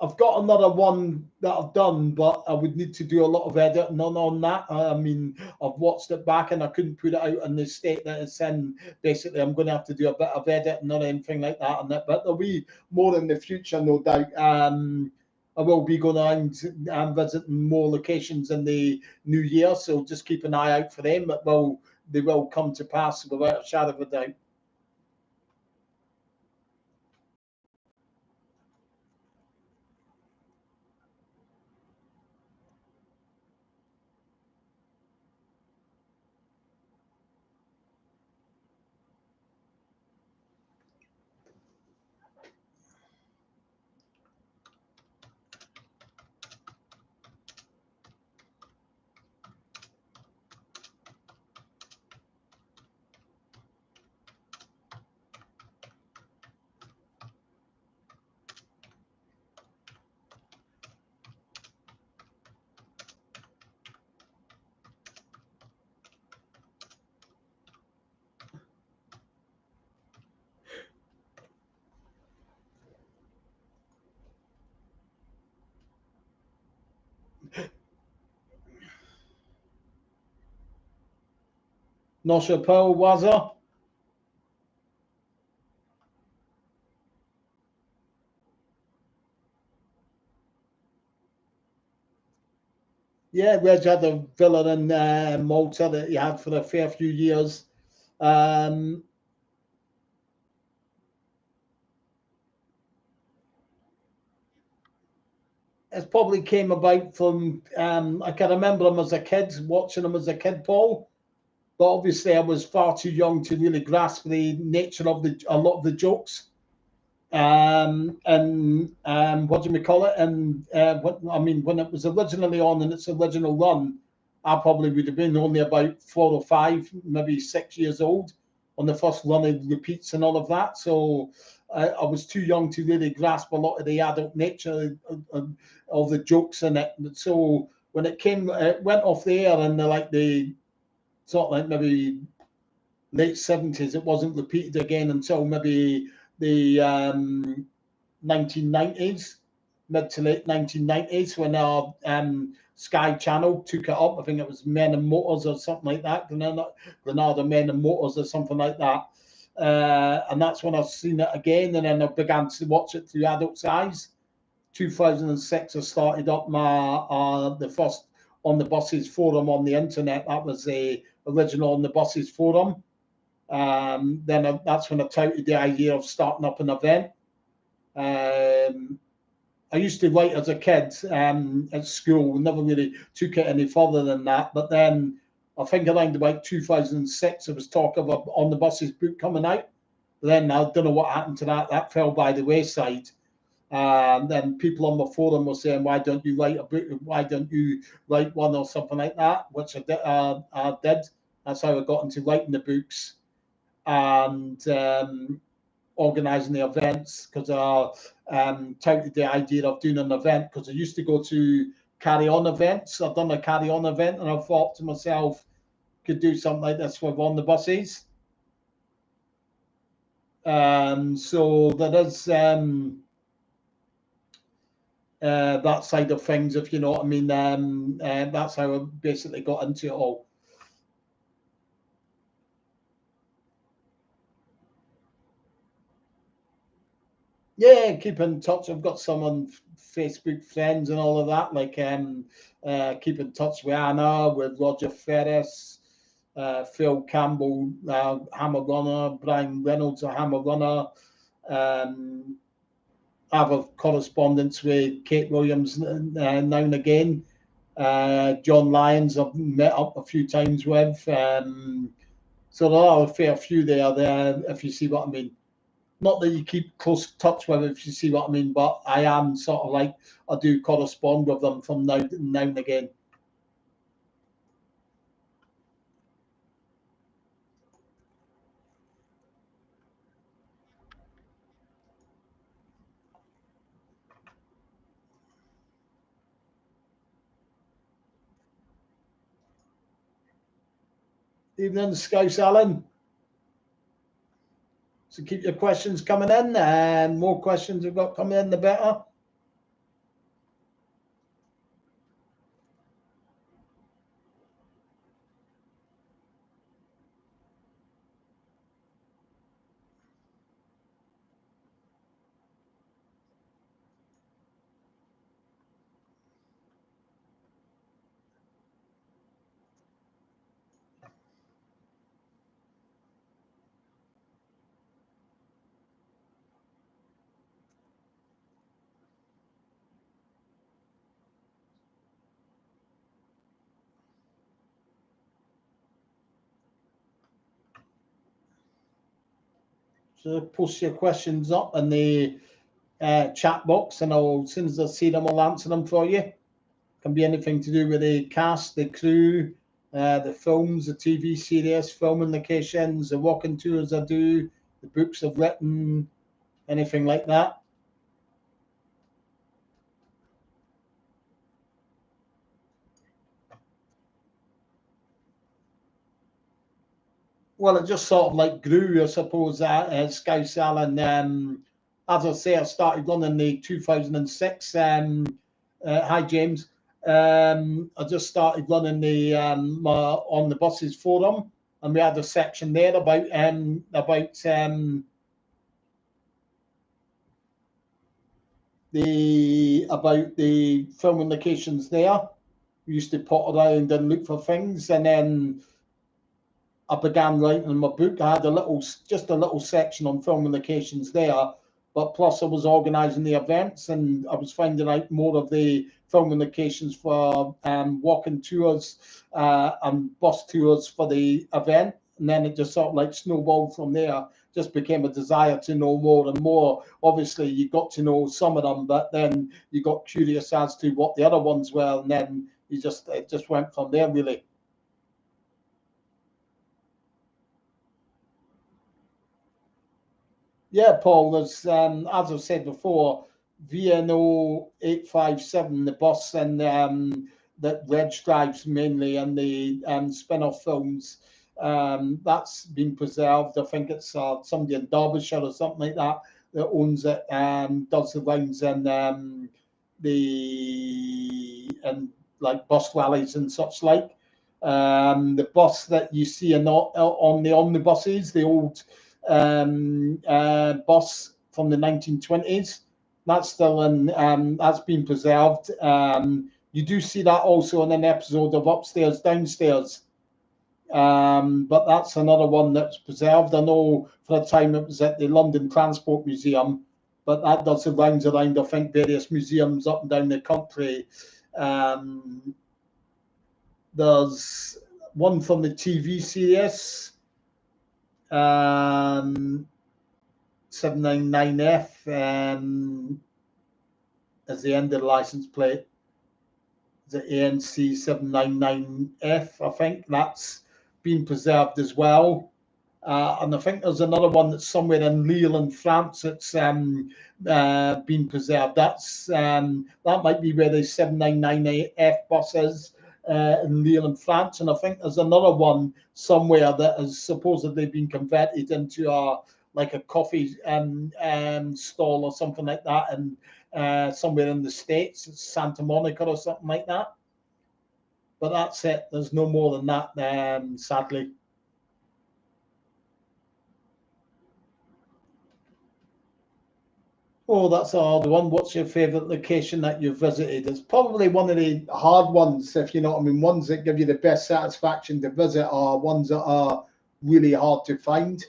I've got another one that I've done, but I would need to do a lot of editing on that. I mean, I've watched it back and I couldn't put it out in the state that it's in. Basically, I'm going to have to do a bit of editing or anything like that on it, but there'll be more in the future, no doubt. I will be going around and visiting more locations in the new year, so just keep an eye out for them. They will come to pass without a shadow of a doubt. Not sure, Paul, was there? Yeah, Reg had a villa in Malta that he had for a fair few years. It probably came about from, I can remember him as a kid, watching him as a kid, Paul. But obviously, I was far too young to really grasp the nature of a lot of the jokes. And what do we call it? And when it was originally on in its original run, I probably would have been only about 4 or 5, maybe 6 years old on the first run of repeats and all of that. So I was too young to really grasp a lot of the adult nature of the jokes in it. So when it went off the air in the sort of like maybe late 70s. It wasn't repeated again until maybe the 1990s, mid to late 1990s, when our Sky Channel took it up. I think it was Men and Motors or something like that. Granada Men and Motors or something like that. And that's when I've seen it again, and then I began to watch it through adults' eyes. 2006, I started up the first On the Buses forum on the internet. That was the original On the Buses forum. Then that's when I touted the idea of starting up an event. I used to write as a kid at school, never really took it any further than that. But then I think around about 2006, there was talk of On the Buses book coming out. Then I don't know what happened to that. That fell by the wayside. Then people on the forum were saying, "Why don't you write a book? Why don't you write one or something like that?" Which I did. That's how I got into writing the books and organising the events, because I touted the idea of doing an event, because I used to go to carry-on events. I've done a carry-on event, and I thought to myself, could do something like this with On the Buses. So there is that side of things, if you know what I mean. That's how I basically got into it all. Yeah, keep in touch. I've got some on Facebook friends and all of that. Like keep in touch with Anna, with Roger Ferris, Phil Campbell, Hammer Runner, Brian Reynolds, a Hammer Runner. I have a correspondence with Kate Williams now and again. John Lyons, I've met up a few times with. So there are a fair few there, if you see what I mean. Not that you keep close touch with, if you see what I mean, but I am sort of like, I do correspond with them from now and again. Evening, Scouse Alan. So keep your questions coming in, and more questions we've got coming in, the better. So post your questions up in the chat box, and as soon as I see them, I'll answer them for you. Can be anything to do with the cast, the crew, the films, the TV series, filming locations, the walking tours I do, the books I've written, anything like that. Well, it just sort of like grew, I suppose, Scouse Alan. As I say, I started running the 2006. Hi, James. I just started running the On the Buses forum, and we had a section there about the filming locations there. We used to pot around and look for things, and then I began writing my book. I had just a little section on filming locations there, but plus I was organising the events, and I was finding out more of the filming locations for walking tours and bus tours for the event. And then it just sort of like snowballed from there. Just became a desire to know more and more. Obviously, you got to know some of them, but then you got curious as to what the other ones were, and then it just went from there, really. Yeah, Paul, there's as I've said before, VNO 857, the bus, and that Reg drives mainly, and the spin-off films. That's been preserved. I think it's somebody in Derbyshire or something like that that owns it, does the rounds and like bus rallies and such like. The bus that you see on the omnibuses, the old bus from the 1920s, that's still in, that's been preserved. You do see that also in an episode of Upstairs, Downstairs. But that's another one that's preserved. I know for a time it was at the London Transport Museum, but that does the rounds around, I think, various museums up and down the country. There's one from the TV series, 799F, as the end of the license plate. The ANC 799F, I think that's been preserved as well. And I think there's another one that's somewhere in Lille in France that's been preserved. That might be where the 799F bus is, in Lille in France. And I think there's another one somewhere that has supposedly been converted into like a coffee stall or something like that, and somewhere in the States, it's Santa Monica or something like that. But that's it. There's no more than that, sadly. Oh, that's a hard one. What's your favourite location that you've visited? It's probably one of the hard ones, if you know what I mean. Ones that give you the best satisfaction to visit are ones that are really hard to find.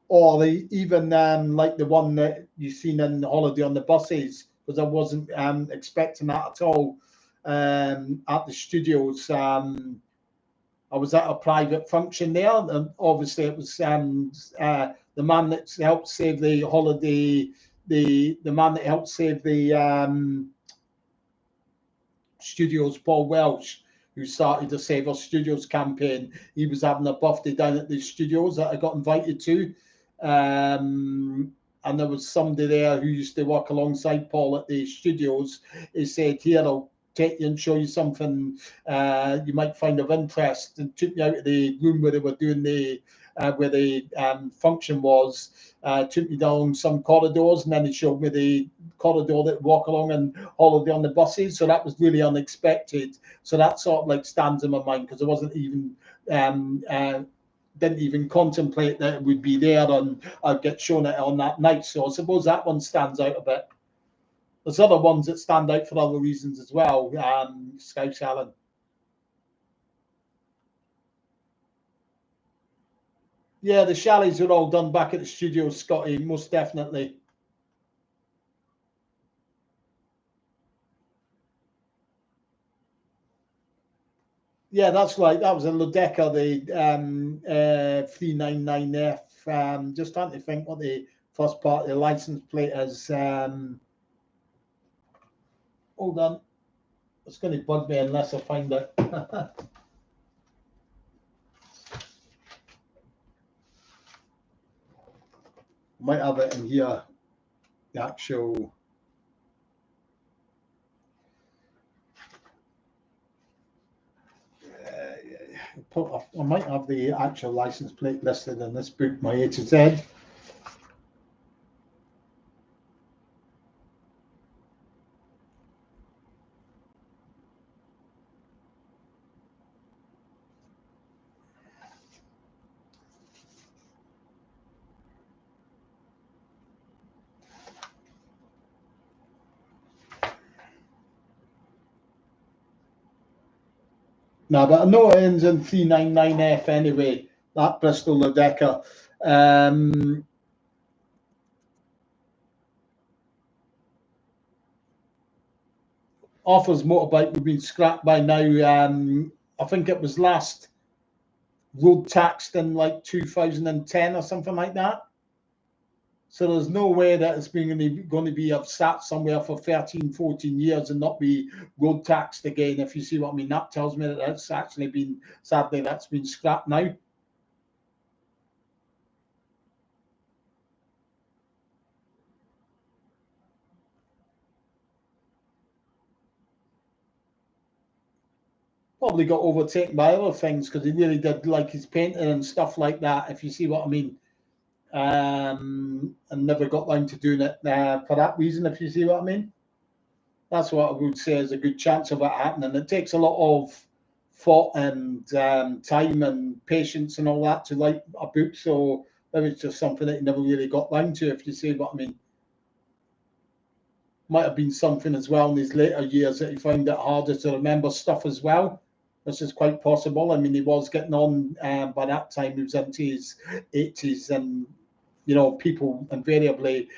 Or even like the one that you've seen in Holiday on the Buses, because I wasn't expecting that at all at the studios. I was at a private function there, and obviously it was the man that helped save the holiday, the man that helped save the studios, Paul Welsh, who started the Save Our Studios campaign. He was having a birthday down at the studios that I got invited to. And there was somebody there who used to work alongside Paul at the studios. He said, "Here, I'll take you and show you something you might find of interest," and took me out of the room where they were doing where the function was. Took me down some corridors, and then he showed me the corridor that walk along and Holiday on the Buses. So that was really unexpected. So that sort of like stands in my mind, because I wasn't even didn't even contemplate that it would be there and I'd get shown it on that night. So I suppose that one stands out a bit. There's other ones that stand out for other reasons as well. Scouse Allen. Yeah, the chalets are all done back at the studio, Scotty, most definitely. Yeah, that's right. That was a Ludeca, the 399F. Just trying to think what the first part of the license plate is. Hold on. It's going to bug me unless I find it. Might have it in here. The actual. I might have the actual license plate listed in this book, my A to Z. No, but I know it ends in 399F anyway, that Bristol Ludeca. Arthur's motorbike would have been scrapped by now. I think it was last road taxed in like 2010 or something like that. So there's no way that it's going to be sat somewhere for 13, 14 years and not be road taxed again, if you see what I mean. That tells me that it's actually been, sadly, that's been scrapped now. Probably got overtaken by other things because he really did like his painting and stuff like that, if you see what I mean. And never got round to doing it for that reason, if you see what I mean. That's what I would say is a good chance of it happening. It takes a lot of thought and time and patience and all that to write a book, so maybe it's just something that he never really got round to, if you see what I mean. Might have been something as well in his later years that he found it harder to remember stuff as well. This is quite possible. I mean, he was getting on by that time. He was into his 80s, and people invariably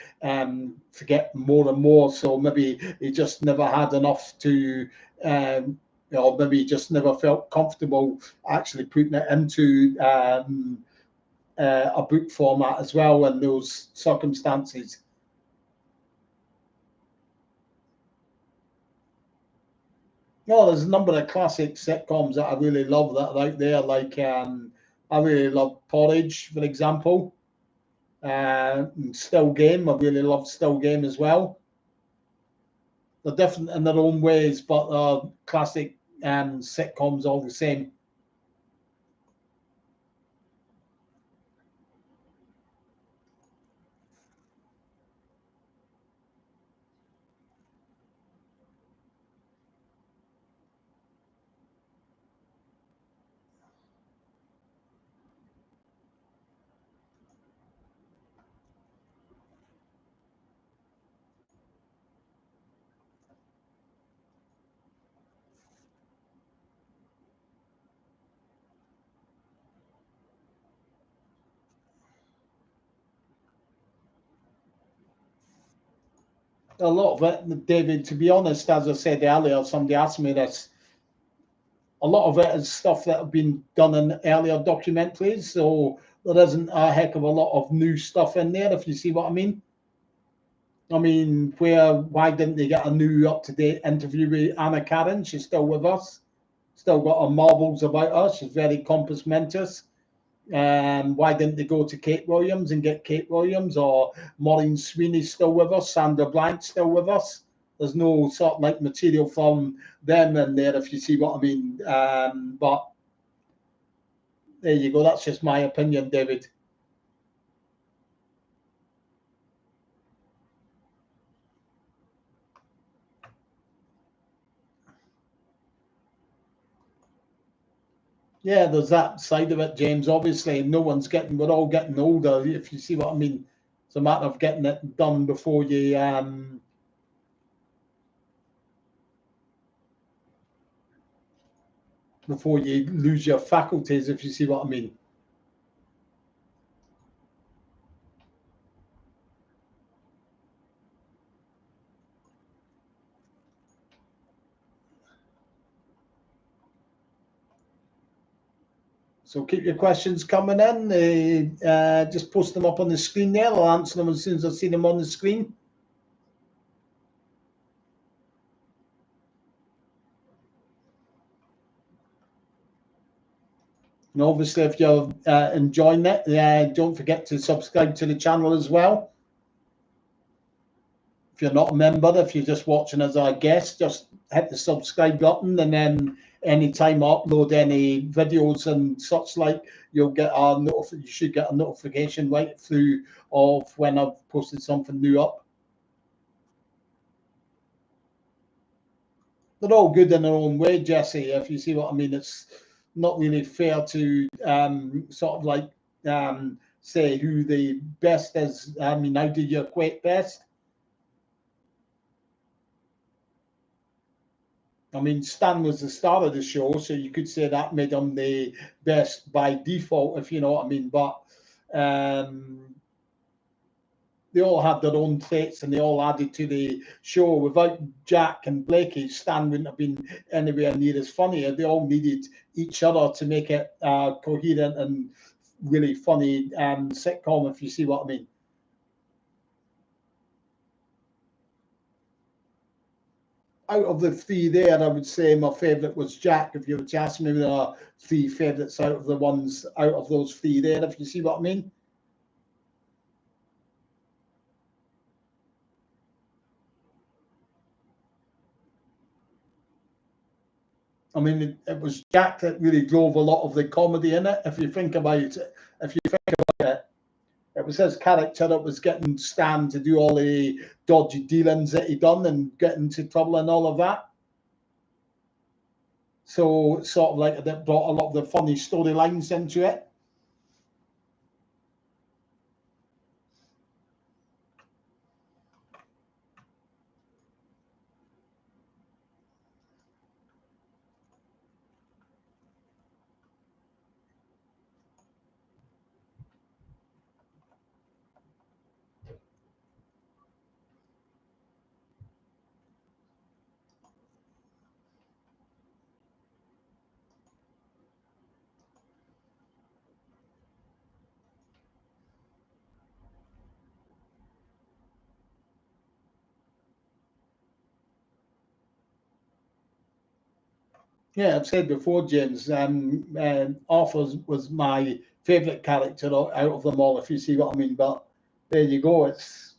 forget more and more. So maybe he just never had enough to, maybe he just never felt comfortable actually putting it into a book format as well in those circumstances. No, there's a number of classic sitcoms that I really love that are out there. Like I really love Porridge, for example. And Still Game, I really love Still Game as well. They're different in their own ways, but classic sitcoms all the same. A lot of it, David, to be honest, as I said earlier, somebody asked me this. A lot of it is stuff that have been done in earlier documentaries, so there isn't a heck of a lot of new stuff in there, if you see what I mean. I mean, why didn't they get a new up to date interview with Anna Karen? She's still with us, still got her marbles about her. She's very compos mentis. Why didn't they go to Kate Williams and get Kate Williams, or Maureen Sweeney still with us, Sandra Blank still with us? There's no sort of like material from them in there, if you see what I mean. But there you go. That's just my opinion, David. Yeah, there's that side of it, James. Obviously, we're all getting older, if you see what I mean. It's a matter of getting it done before you lose your faculties, if you see what I mean. So keep your questions coming in. Just post them up on the screen there. I'll answer them as soon as I see them on the screen. And obviously, if you're enjoying it, don't forget to subscribe to the channel as well. If you're not a member, if you're just watching as our guest, just hit the subscribe button, and then anytime I upload any videos and such like, you should get a notification right through of when I've posted something new up. They're all good in their own way, Jesse. If you see what I mean, it's not really fair to sort of like say who the best is. I mean, how do you equate best? I mean, Stan was the star of the show, so you could say that made him the best by default, if you know what I mean. But um, they all had their own traits and they all added to the show. Without Jack and Blakey, Stan wouldn't have been anywhere near as funny. They all needed each other to make it coherent and really funny sitcom, if you see what I mean. Out of the three there, I would say my favourite was Jack. If you were to ask me, there are three favourites out of the ones out of those three there, if you see what I mean. I mean, it was Jack that really drove a lot of the comedy in it. If you think about it, it was his character that was getting Stan to do all the dodgy dealings that he done and get into trouble and all of that. So sort of like that brought a lot of the funny storylines into it. Yeah, I've said before, James, Arthur was my favourite character out of them all, if you see what I mean. But there you go, it's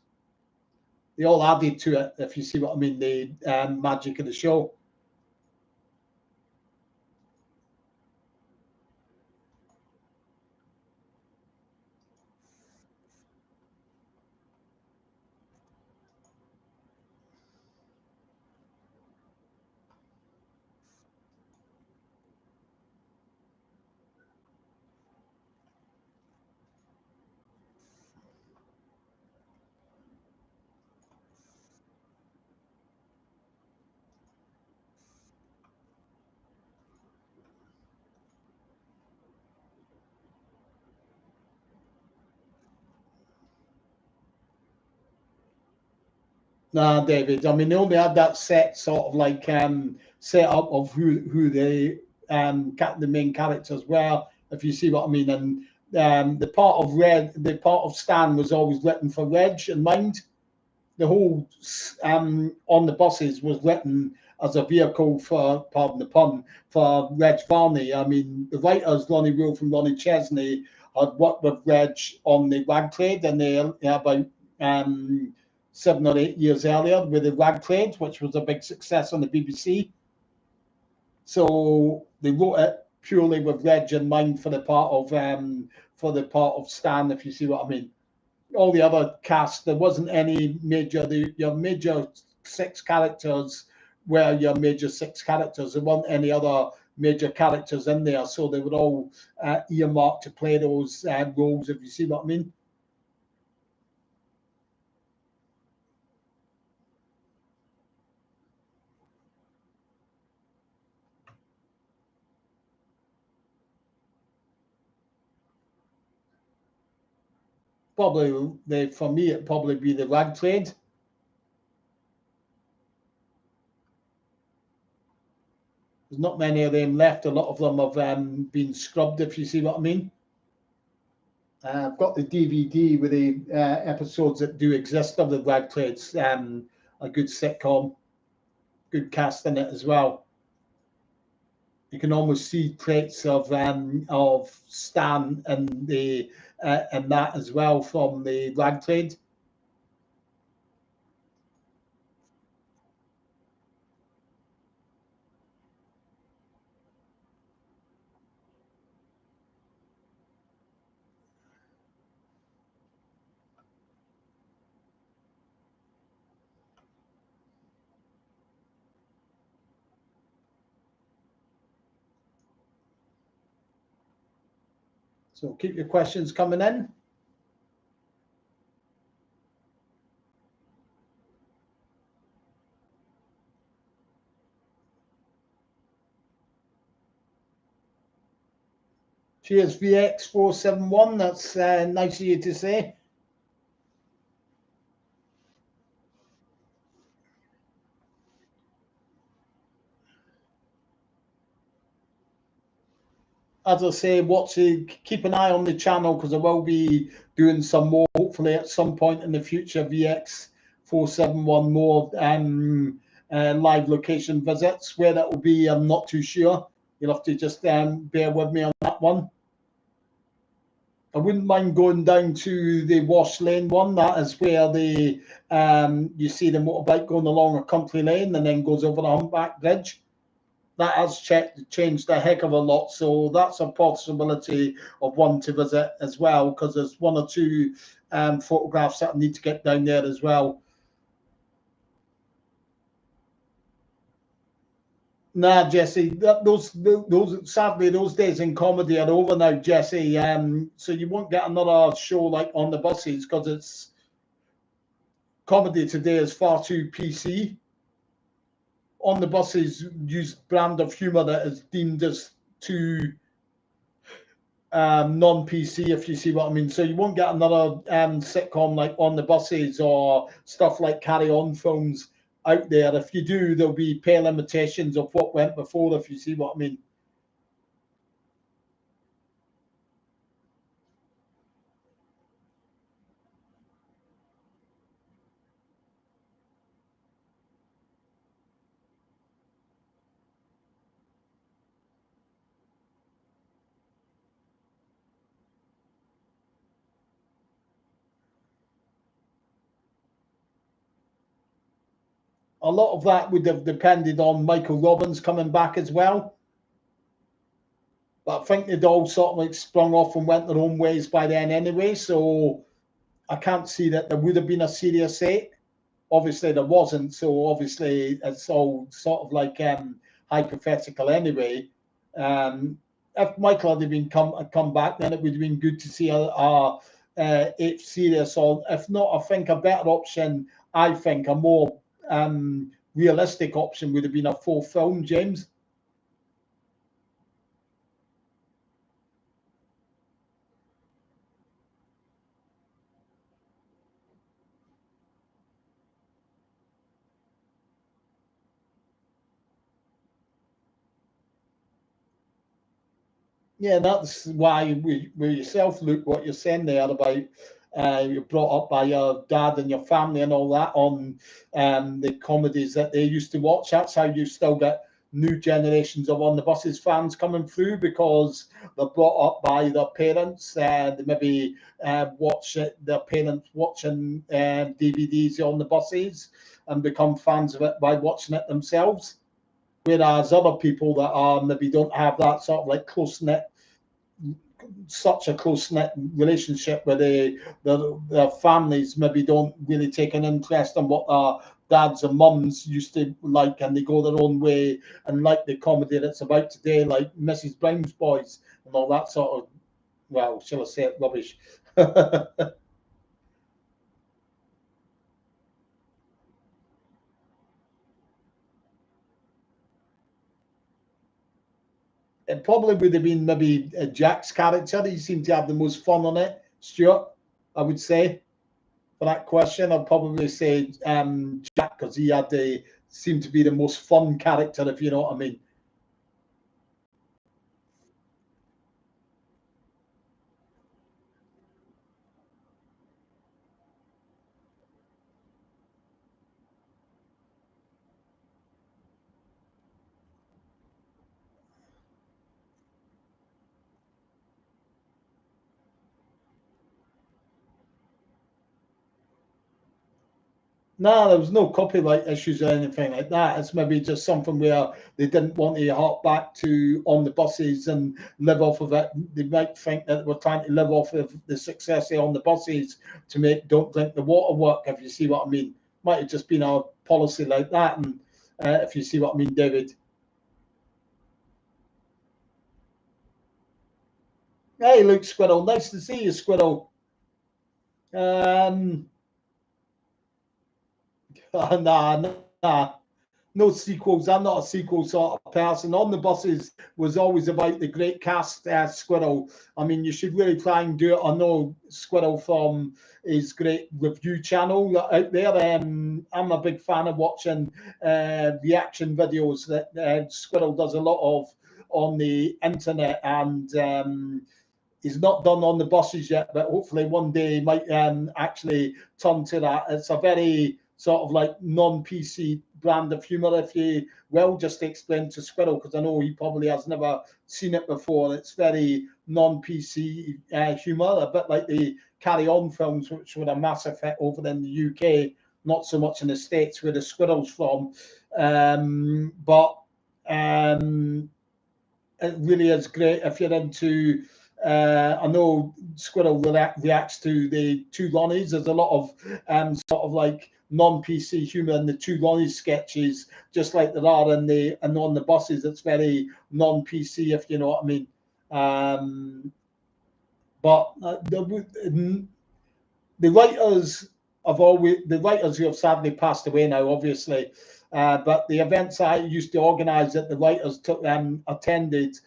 they all added to it, if you see what I mean, the magic of the show. Nah, David. I mean, they only had that set sort of like set up of who the main characters were, if you see what I mean. And the part of Stan was always written for Reg in mind. The whole on the buses was written as a vehicle for, pardon the pun, for Reg Varney. I mean, the writers Lonnie Wolf and Ronnie Chesney had worked with Reg on the Rag Trade, and they about 7 or 8 years earlier with the Rag Trade, which was a big success on the BBC. So they wrote it purely with Reg in mind for the part of Stan, if you see what I mean. All the other cast, there wasn't any major. Your major six characters were your major six characters. There weren't any other major characters in there, so they were all earmarked to play those roles, if you see what I mean. Probably for me, it'd probably be the Rag Trade. There's not many of them left. A lot of them have been scrubbed, if you see what I mean. I've got the DVD with the episodes that do exist of the Rag Trades. A good sitcom, good cast in it as well. You can almost see traits of Stan and the and that as well from the Rag Trade. So keep your questions coming in. Cheers, VX471. That's nice of you to say. As I say, keep an eye on the channel because I will be doing some more, hopefully at some point in the future, VX471 more live location visits. Where that will be, I'm not too sure. You'll have to just bear with me on that one. I wouldn't mind going down to the Wash Lane one. That is where you see the motorbike going along a country lane and then goes over the humpback bridge. that has changed a heck of a lot. So that's a possibility of one to visit as well, because there's one or two photographs that I need to get down there as well. Nah, Jesse, those sadly those days in comedy are over now, Jesse. So you won't get another show like on the buses, because it's comedy today is far too PC. On the buses, use brand of humor that is deemed as too non-PC, if you see what I mean. So you won't get another sitcom like on the buses or stuff like Carry On films out there. If you do, there'll be pale imitations of what went before, if you see what I mean. A lot of that would have depended on Michael Robbins coming back as well. But I think they'd all sort of like sprung off and went their own ways by then anyway. So I can't see that there would have been a serious 8. Obviously, there wasn't. So obviously, it's all sort of like hypothetical anyway. If Michael had been come back, then it would have been good to see a 8th series. Or if not, I think a better option, I think a more realistic option would have been a 4th film, James. Yeah, that's why with yourself, Luke, what you're saying there about you're brought up by your dad and your family and all that on the comedies that they used to watch. That's how you still get new generations of On the Buses fans coming through, because they're brought up by their parents. They maybe watch it, their parents watching DVDs on the buses and become fans of it by watching it themselves. Whereas other people that are maybe don't have that sort of like close knit, such a close knit relationship where their families maybe don't really take an interest in what their dads and mums used to like, and they go their own way and like the comedy that's about today, like Mrs. Brown's Boys and all that sort of, well, shall I say it, rubbish. It probably would have been maybe Jack's character. He seemed to have the most fun on it, Stuart, I would say. For that question, I'd probably say Jack, because he had the seemed to be the most fun character, if you know what I mean. No, there was no copyright issues or anything like that. It's maybe just something where they didn't want to hop back to On the Buses and live off of it. They might think that we're trying to live off of the success of On the Buses to make Don't Drink the Water work, if you see what I mean. Might have just been a policy like that, and if you see what I mean, David. Hey, Luke Squirrel, nice to see you, Squirrel. Um, nah, nah. No sequels. I'm not a sequel sort of person. On the Buses was always about the great cast, Squirrel. I mean, you should really try and do it. I know Squirrel from his great review channel out there. I'm a big fan of watching reaction videos that Squirrel does a lot of on the internet, and he's not done On the Buses yet, but hopefully one day he might actually turn to that. It's a very sort of like non-PC brand of humor, if you will, just to explain to Squirrel, because I know he probably has never seen it before. It's very non-PC humor, a bit like the Carry On films, which were a massive hit over in the UK, not so much in the States where the Squirrel's from. But it really is great if you're into. I know Squirrel reacts to the Two Ronnies. There's a lot of sort of like non-PC humour in the Two Ronnies sketches, just like there are in the and on the buses. It's very non-PC, if you know what I mean. But the writers the writers who have sadly passed away now, obviously, but the events I used to organise that the writers attended,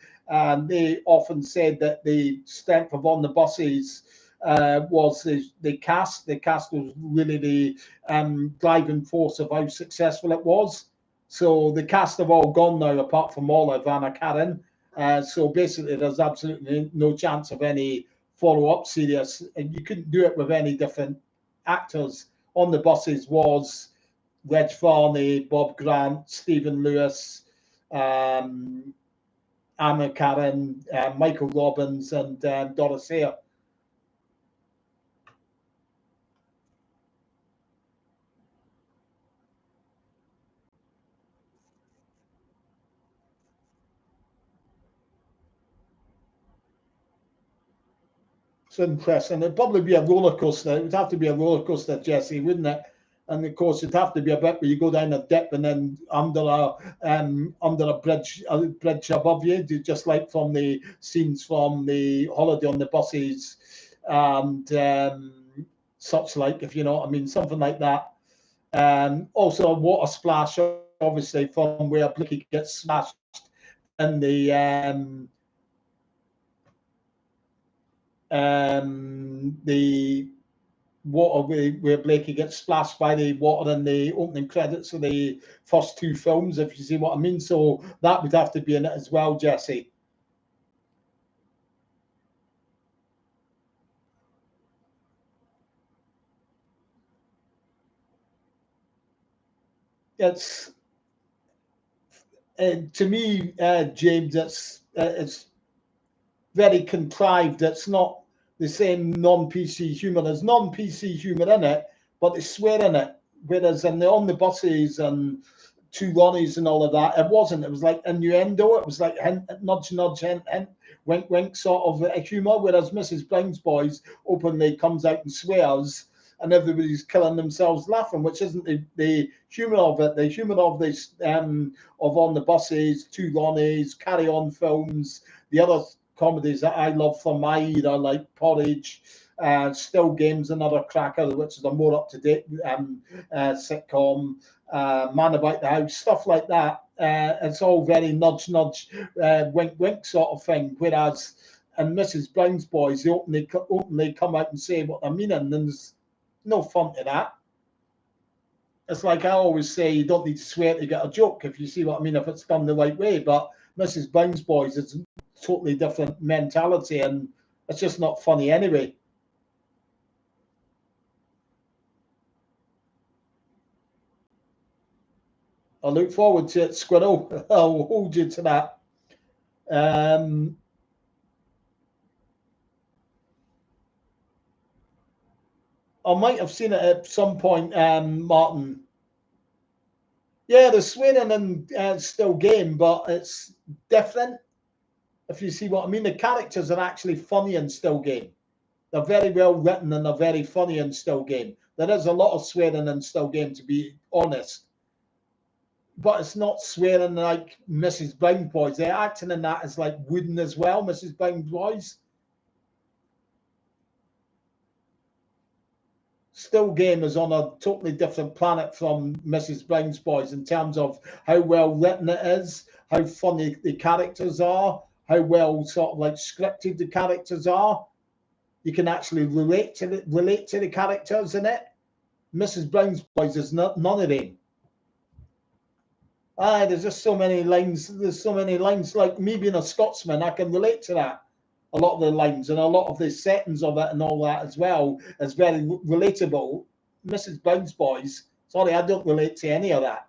they often said that the strength of on the buses was the cast. The cast was really the driving force of how successful it was. So the cast have all gone now, apart from Olive and Karen. So basically, there's absolutely no chance of any follow-up series, and you couldn't do it with any different actors. On the buses was Reg Varney, Bob Grant, Stephen Lewis, Anna Karen, Michael Robbins, and Doris Hare. It's interesting. It'd probably be a roller coaster. It would have to be a roller coaster, Jesse, wouldn't it? And of course, it'd have to be a bit where you go down a dip and then under a bridge above you, just like from the scenes from the Holiday on the Buses and such like, if you know what I mean, something like that. Also, a water splash, obviously, from where Blicky gets smashed in the water where Blakey gets splashed by the water in the opening credits of the first two films, if you see what I mean. So that would have to be in it as well, Jesse. It's to me, James, it's very contrived. It's not the same non-PC humour. There's non-PC humour in it, but they swear in it. Whereas in the On the Buses and Two Ronnies and all of that, it wasn't. It was like innuendo. It was like hint, nudge, nudge, hint, hint, wink, wink sort of humour. Whereas Mrs. Brown's Boys openly comes out and swears, and everybody's killing themselves laughing, which isn't the humour of it. The humour of this of On the Buses, Two Ronnies, Carry On films, the other comedies that I love from my era, like Porridge, Still Games, another cracker, which is a more up-to-date sitcom, Man About the House, stuff like that. It's all very nudge, nudge, wink, wink sort of thing. Whereas in Mrs. Brown's Boys, they openly come out and say what they're meaning, and there's no fun to that. It's like I always say, you don't need to swear to get a joke, if you see what I mean, if it's done the right way. But Mrs. Brown's Boys, it's totally different mentality, and it's just not funny anyway. I look forward to it, Squirrel. I'll hold you to that. I might have seen it at some point, Martin. Yeah, the swearing and Still Game, but it's different. If you see what I mean, the characters are actually funny in Still Game. They're very well written and they're very funny in Still Game. There is a lot of swearing in Still Game, to be honest, but it's not swearing like Mrs. Brown Boys. The acting in that is like wooden as well, Mrs. Brown Boys. Still Game is on a totally different planet from Mrs. Brown's Boys in terms of how well written it is, how funny the characters are, how well sort of like scripted the characters are. You can actually relate to the characters in it. Mrs. Brown's Boys is none of them. There's just so many lines. There's so many lines. Like me being a Scotsman, I can relate to that. A lot of the lines and a lot of the settings of it and all that as well is very relatable. Mrs. Brown's Boys, sorry, I don't relate to any of that.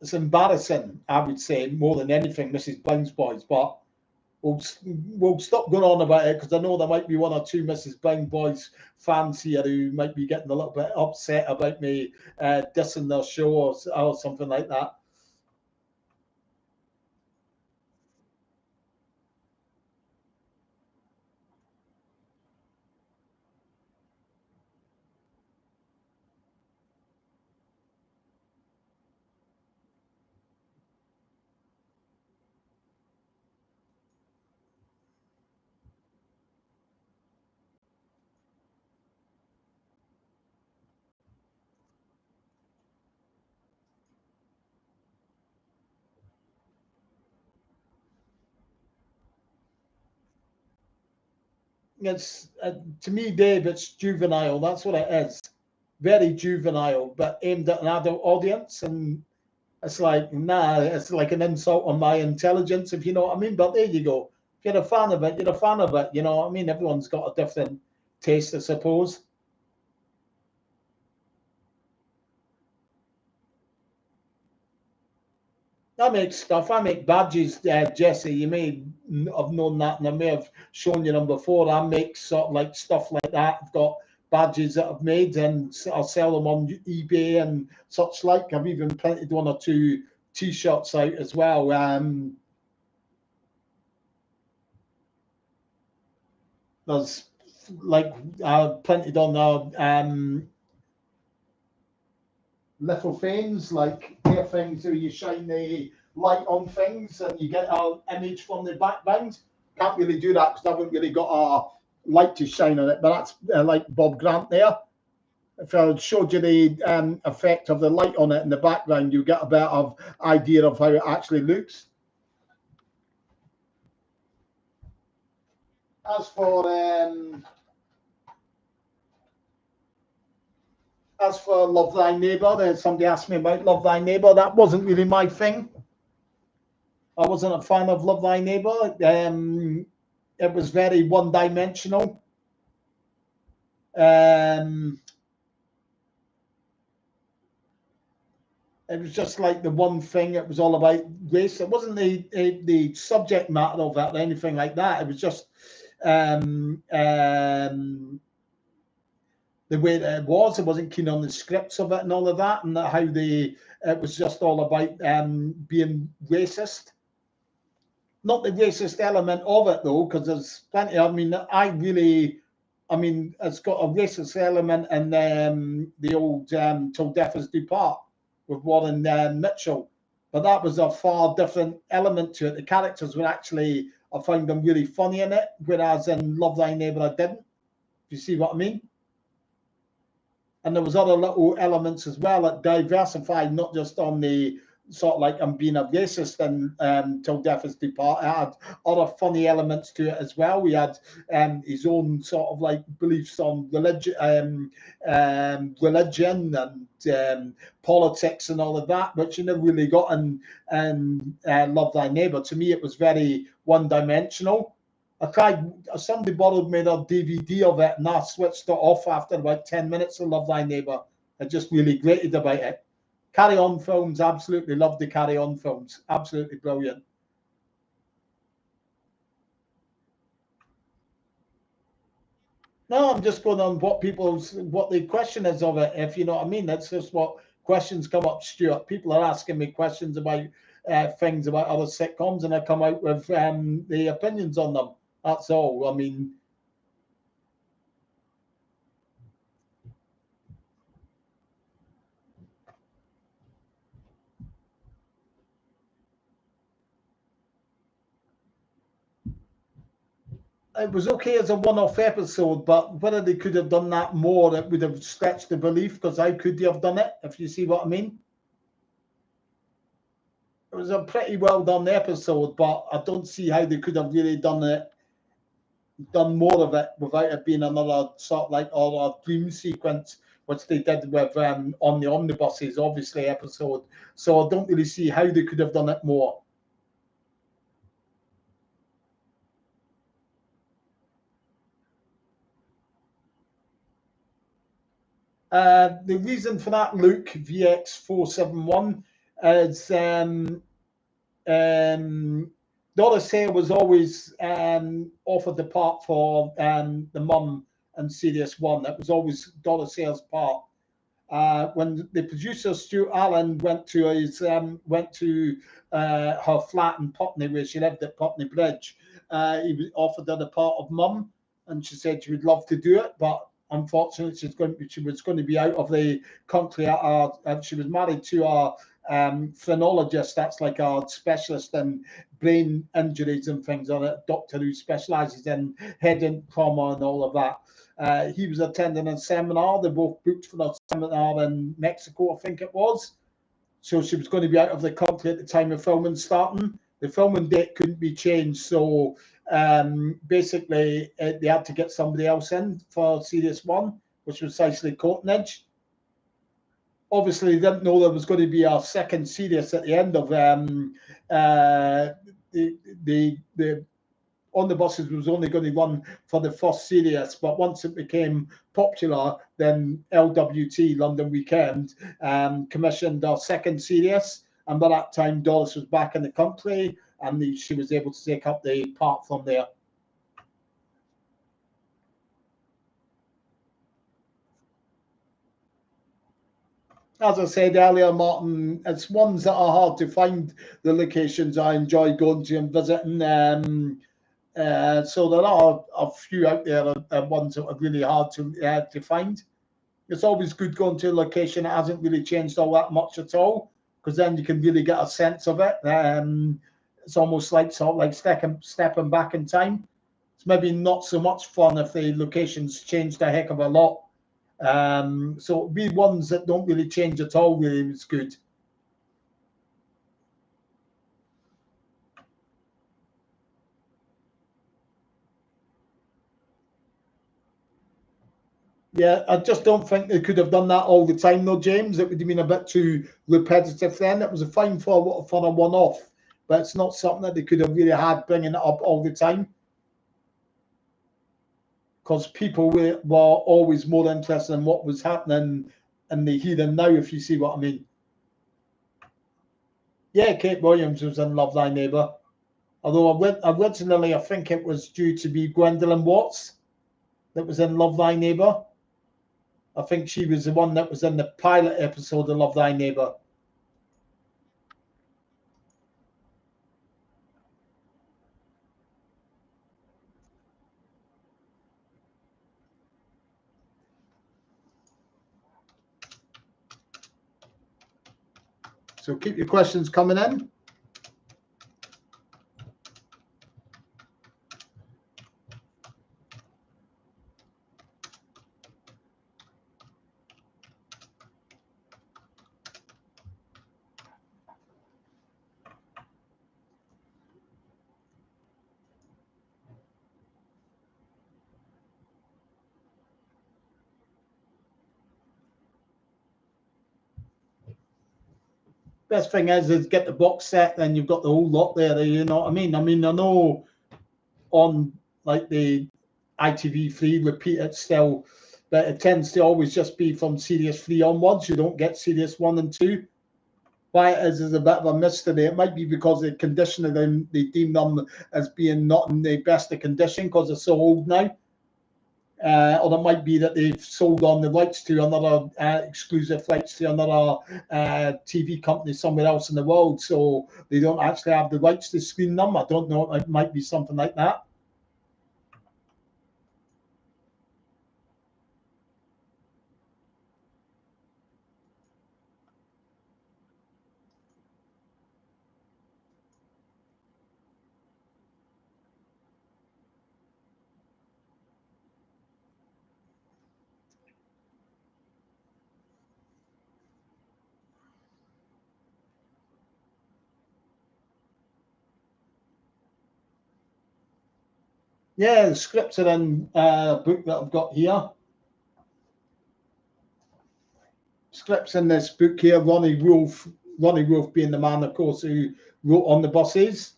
It's embarrassing, I would say, more than anything, Mrs. Brown's Boys. But we'll stop going on about it because I know there might be one or two Mrs. Brown Boys fans here who might be getting a little bit upset about me dissing their show or something like that. it's to me, Dave, it's juvenile. That's what it is. Very juvenile, but aimed at an adult audience. And it's like, nah, it's like an insult on my intelligence, if you know what I mean. But there you go. If you're a fan of it, you're a fan of it. You know what I mean? Everyone's got a different taste, I suppose. I make stuff. I make badges, Jesse. You may have known that, and I may have shown you them before. I make sort of like stuff like that. I've got badges that I've made, and I'll sell them on eBay and such like. I've even printed one or two T-shirts out as well. There's like printed on the little things, like here things where you shine the light on things and you get an image from the background. Can't really do that because I haven't really got a light to shine on it, but that's like Bob Grant there. If I showed you the effect of the light on it in the background, you get a bit of idea of how it actually looks. As for Love Thy Neighbour, then somebody asked me about Love Thy Neighbour. That wasn't really my thing. I wasn't a fan of Love Thy Neighbour. It was very one-dimensional. It was just like the one thing. It was all about race. It wasn't the subject matter of it or anything like that. It was just the way that it was. I wasn't keen on the scripts of it and all of that, and how it was just all about being racist. Not the racist element of it though, because there's plenty. I mean, it's got a racist element in the old "Till Death Us Do Part" with Warren Mitchell, but that was a far different element to it. The characters were actually, I found them really funny in it, whereas in Love Thy Neighbour I didn't. Do you see what I mean? And there was other little elements as well that diversified, not just on the sort of like I'm being a racist and Till Death Us Do Part. It had other funny elements to it as well. We had his own sort of like beliefs on religion and politics and all of that, which you never really got in Love Thy Neighbour. To me, it was very one-dimensional. I tried, somebody borrowed me their DVD of it and I switched it off after about 10 minutes of Love Thy Neighbour. I just really grated about it. Carry On films, absolutely loved the Carry On films. Absolutely brilliant. No, I'm just going on what the question is of it, if you know what I mean. That's just what questions come up, Stuart. People are asking me questions about things about other sitcoms, and I come out with the opinions on them. That's all. I mean, it was okay as a one-off episode, but whether they could have done that more, it would have stretched the belief, because how could they have done it, if you see what I mean? It was a pretty well done episode, but I don't see how they could have really done more of it without it being another sort of like or a dream sequence, which they did with on the omnibuses, obviously episode. So I don't really see how they could have done it more. The reason for that, Luke VX471, is Doris Hare was always offered the part for the mum and Serious One. That was always Doris Hare's part. When the producer Stuart Allen went to her flat in Putney, where she lived at Putney Bridge, he was offered her the part of mum, and she said she would love to do it, but unfortunately she was going to be out of the country. She was married to a phrenologist, that's like a specialist in brain injuries and things on it, doctor who specializes in head and trauma and all of that. He was attending a seminar. They both booked for a seminar in Mexico, I think it was. So she was going to be out of the country at the time of filming starting. The filming date couldn't be changed, so basically they had to get somebody else in for series one, which was Cicely Courtnage. Obviously, they didn't know there was going to be a second series at the end of the On the Buses was only going to run for the first series, but once it became popular, then LWT London Weekend commissioned our second series, and by that time Doris was back in the country, and she was able to take up the part from there. As I said earlier, Martin, it's ones that are hard to find. The locations I enjoy going to and visiting. So there are a few out there, ones that are really hard to find. It's always good going to a location that hasn't really changed all that much at all, because then you can really get a sense of it. It's almost like stepping back in time. It's maybe not so much fun if the locations changed a heck of a lot. So it'd be ones that don't really change at all. Really, it's good. Yeah, I just don't think they could have done that all the time, though, James. It would have been a bit too repetitive then. It was a fine for a one-off, but it's not something that they could have really had bringing it up all the time, because people were always more interested in what was happening in the here and now, if you see what I mean. Yeah, Kate Williams was in Love Thy Neighbour. Although originally I think it was due to be Gwendolyn Watts that was in Love Thy Neighbour. I think she was the one that was in the pilot episode of Love Thy Neighbour. So keep your questions coming in. Best thing is get the box set, then you've got the whole lot there. You know what I mean? I know on like the ITV3 repeat it still, but it tends to always just be from series 3 onwards. You don't get series 1 and 2. Why it is a bit of a mystery. It might be because the condition of them, they deem them as being not in the best of condition because they're so old now. Or it might be that they've sold on the rights to another exclusive rights to another TV company somewhere else in the world, so they don't actually have the rights to screen them. I don't know. It might be something like that. Yeah, the scripts are in a book that I've got here. Scripts in this book here. Ronnie Wolf being the man, of course, who wrote On the Buses.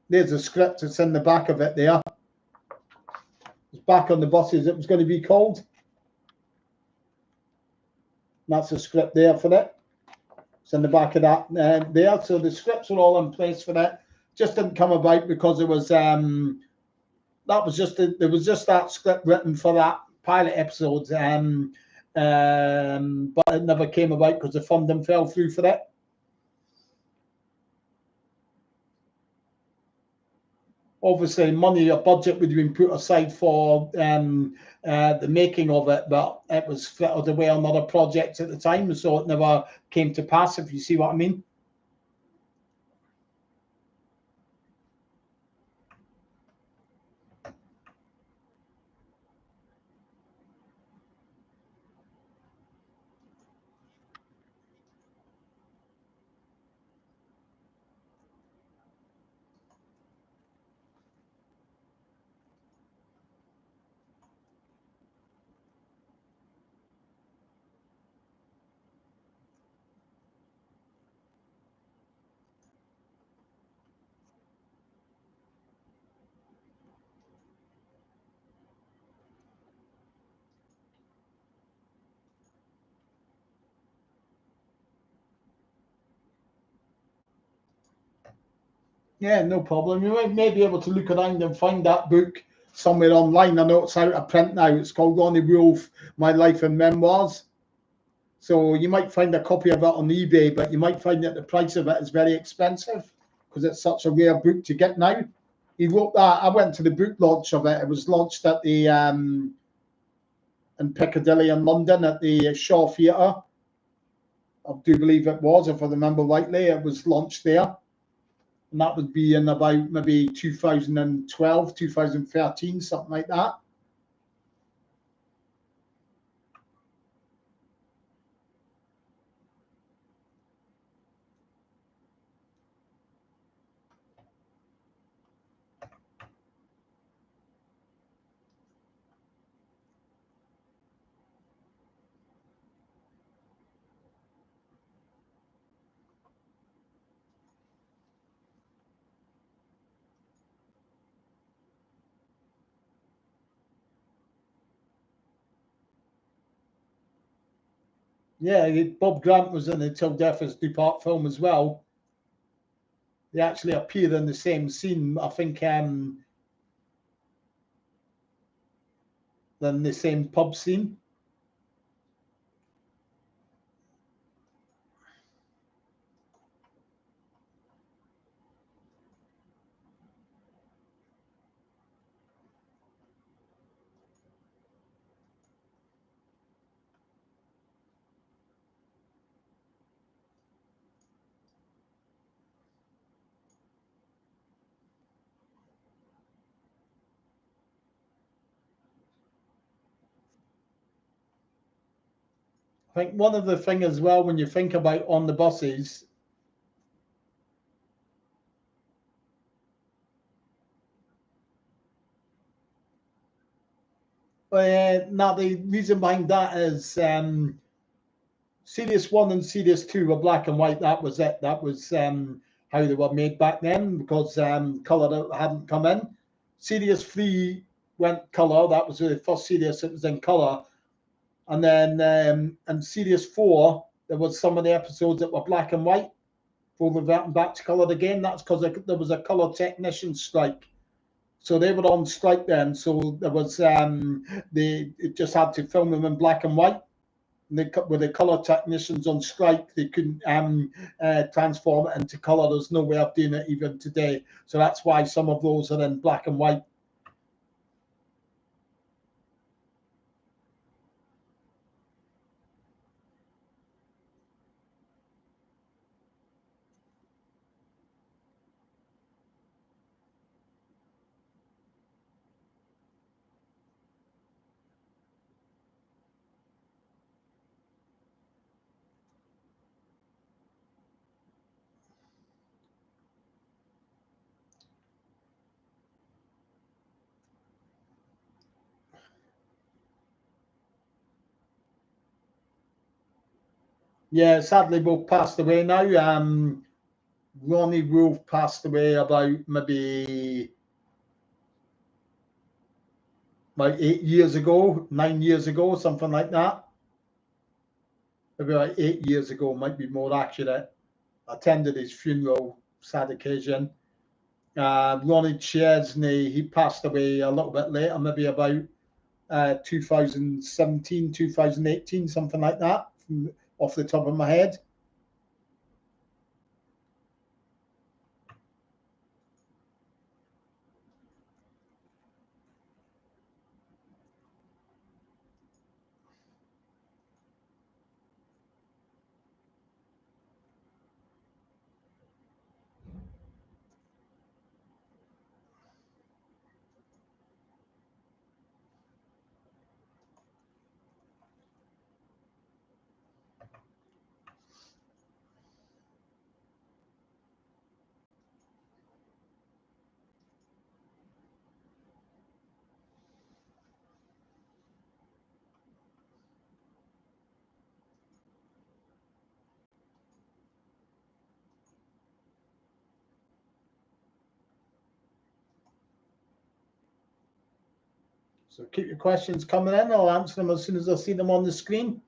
There's a script that's in the back of it there. It's Back on the Buses, it was going to be called. That's a script there for it. It's in the back of that there. So the scripts were all in place for that. Just didn't come about because it was there was just that script written for that pilot episode, but it never came about because the funding fell through for it. Obviously, a budget would have been put aside for the making of it, but it was frittered away on other projects at the time, so it never came to pass, if you see what I mean. Yeah, no problem. You may be able to look around and find that book somewhere online. I know it's out of print now. It's called Ronnie Wolf, My Life and Memoirs. So you might find a copy of it on eBay, but you might find that the price of it is very expensive because it's such a rare book to get now. He wrote that. I went to the book launch of it. It was launched at the in Piccadilly in London at the Shaw Theatre. I do believe it was, if I remember rightly. It was launched there. And that would be in about maybe 2012, 2013, something like that. Yeah, Bob Grant was in the Till Death Us Do Part film as well. They actually appear in the same scene, I think, in the same pub scene. I think one of the things as well, when you think about on the buses, now the reason behind that is Series 1 and Series 2 were black and white. That was it. That was how they were made back then because colour hadn't come in. Series 3 went colour. That was the first series that was in colour. And then in Series 4, there was some of the episodes that were black and white before they went back to colour again. That's because there was a colour technician strike. So they were on strike then. So there was they just had to film them in black and white. With the color technicians on strike, they couldn't transform it into color. There's no way of doing it even today. So that's why some of those are in black and white. Yeah, sadly both passed away now. Ronnie Wolf passed away about maybe 8 years ago, 9 years ago, something like that. Maybe about 8 years ago, might be more accurate. I attended his funeral, sad occasion. Ronnie Chesney, he passed away a little bit later, maybe about 2017, 2018, something like that, off the top of my head. So keep your questions coming in. I'll answer them as soon as I see them on the screen.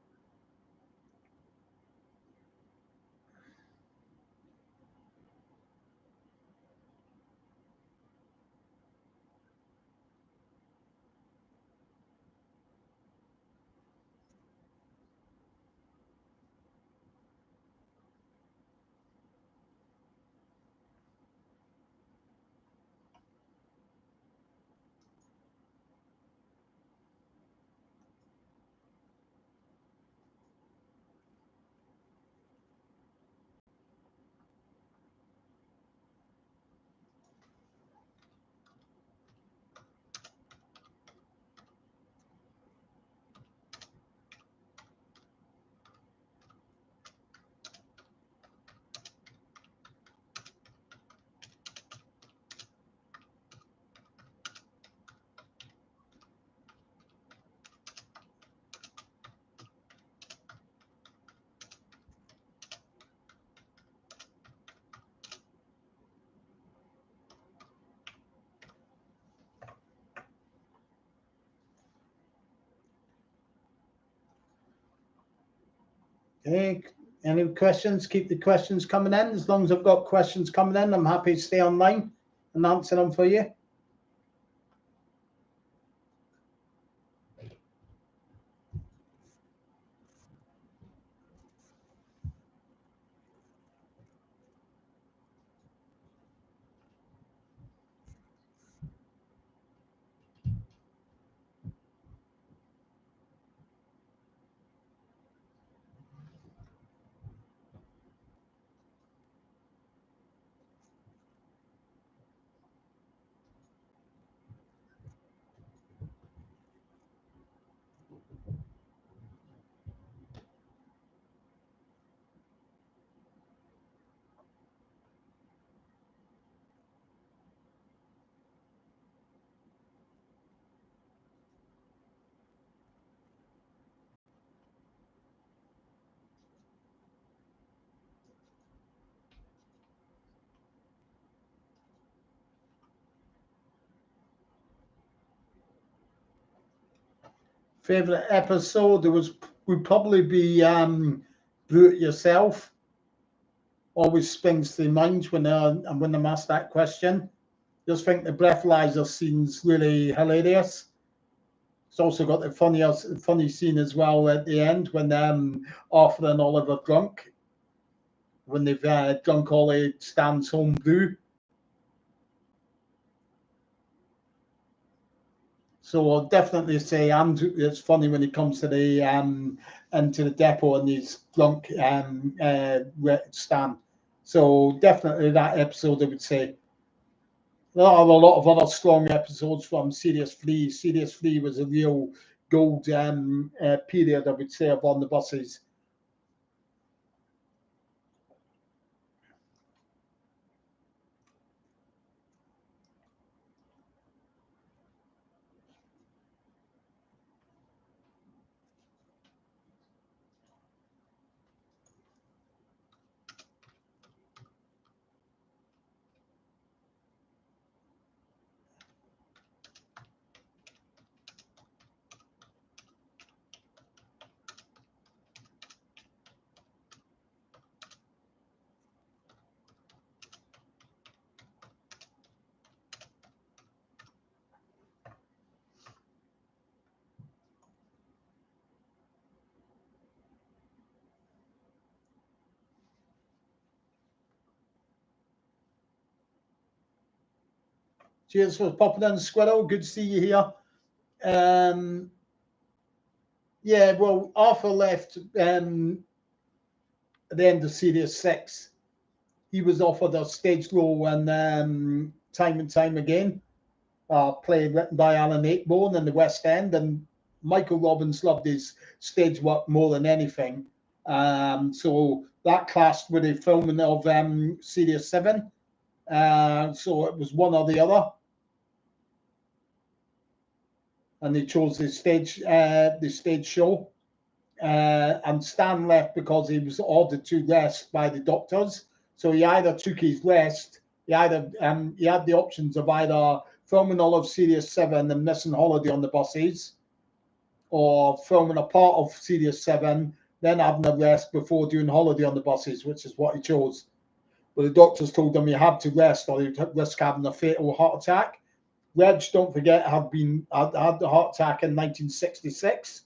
Okay. Any questions? Keep the questions coming in. As long as I've got questions coming in, I'm happy to stay online and answer them for you. Favorite episode? Would probably be Do It Yourself. Always springs to mind when I'm asked that question. Just think the breathalyzer scene's really hilarious. It's also got the funny scene as well at the end when Arthur and Oliver drunk, when they've drunk all the Stan's home brew. So I'll definitely say Andrew. It's funny when he comes to the into the depot and he's drunk Stan. So definitely that episode, I would say. There are a lot of other strong episodes from Series 3. Series 3 was a real gold period, I would say, of On the Buses. Cheers for popping in, Squirrel. Good to see you here. Yeah, well, Arthur left at the end of Series 6. He was offered a stage role and time and time again. Play written by Alan Ayckbourn in the West End, and Michael Robbins loved his stage work more than anything. So that clashed with the filming of Series 7. So it was one or the other. And they chose the stage show. And Stan left because he was ordered to rest by the doctors. So he either took his rest, he had the options of either filming all of Series 7 and missing Holiday on the Buses, or filming a part of Series 7, then having a rest before doing Holiday on the Buses, which is what he chose. But the doctors told him he had to rest or he'd risk having a fatal heart attack. Reg, don't forget, had the heart attack in 1966.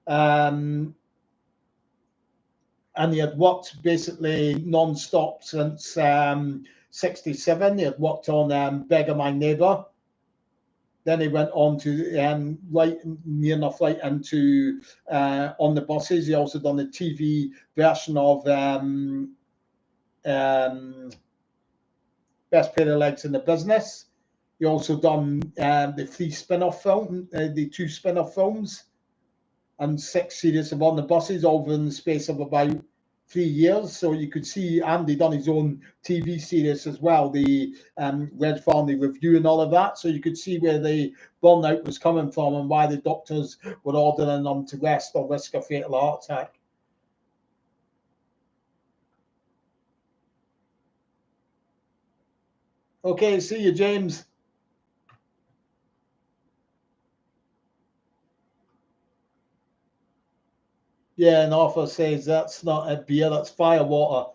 And he had worked basically non-stop since 67. He had worked on Beggar My Neighbor. Then he went on to near enough right into On the Buses. He also done a TV version of Best Pair of Legs in the Business. He also done the 3 spin-off film, the 2 spin-off films, and 6 series of On the Buses over in the space of about 3 years. So you could see Andy done his own TV series as well, the Red Family Review and all of that. So you could see where the burnout was coming from and why the doctors were ordering them to rest or risk a fatal heart attack. Okay, see you, James. Yeah, and Arthur says that's not a beer, that's firewater.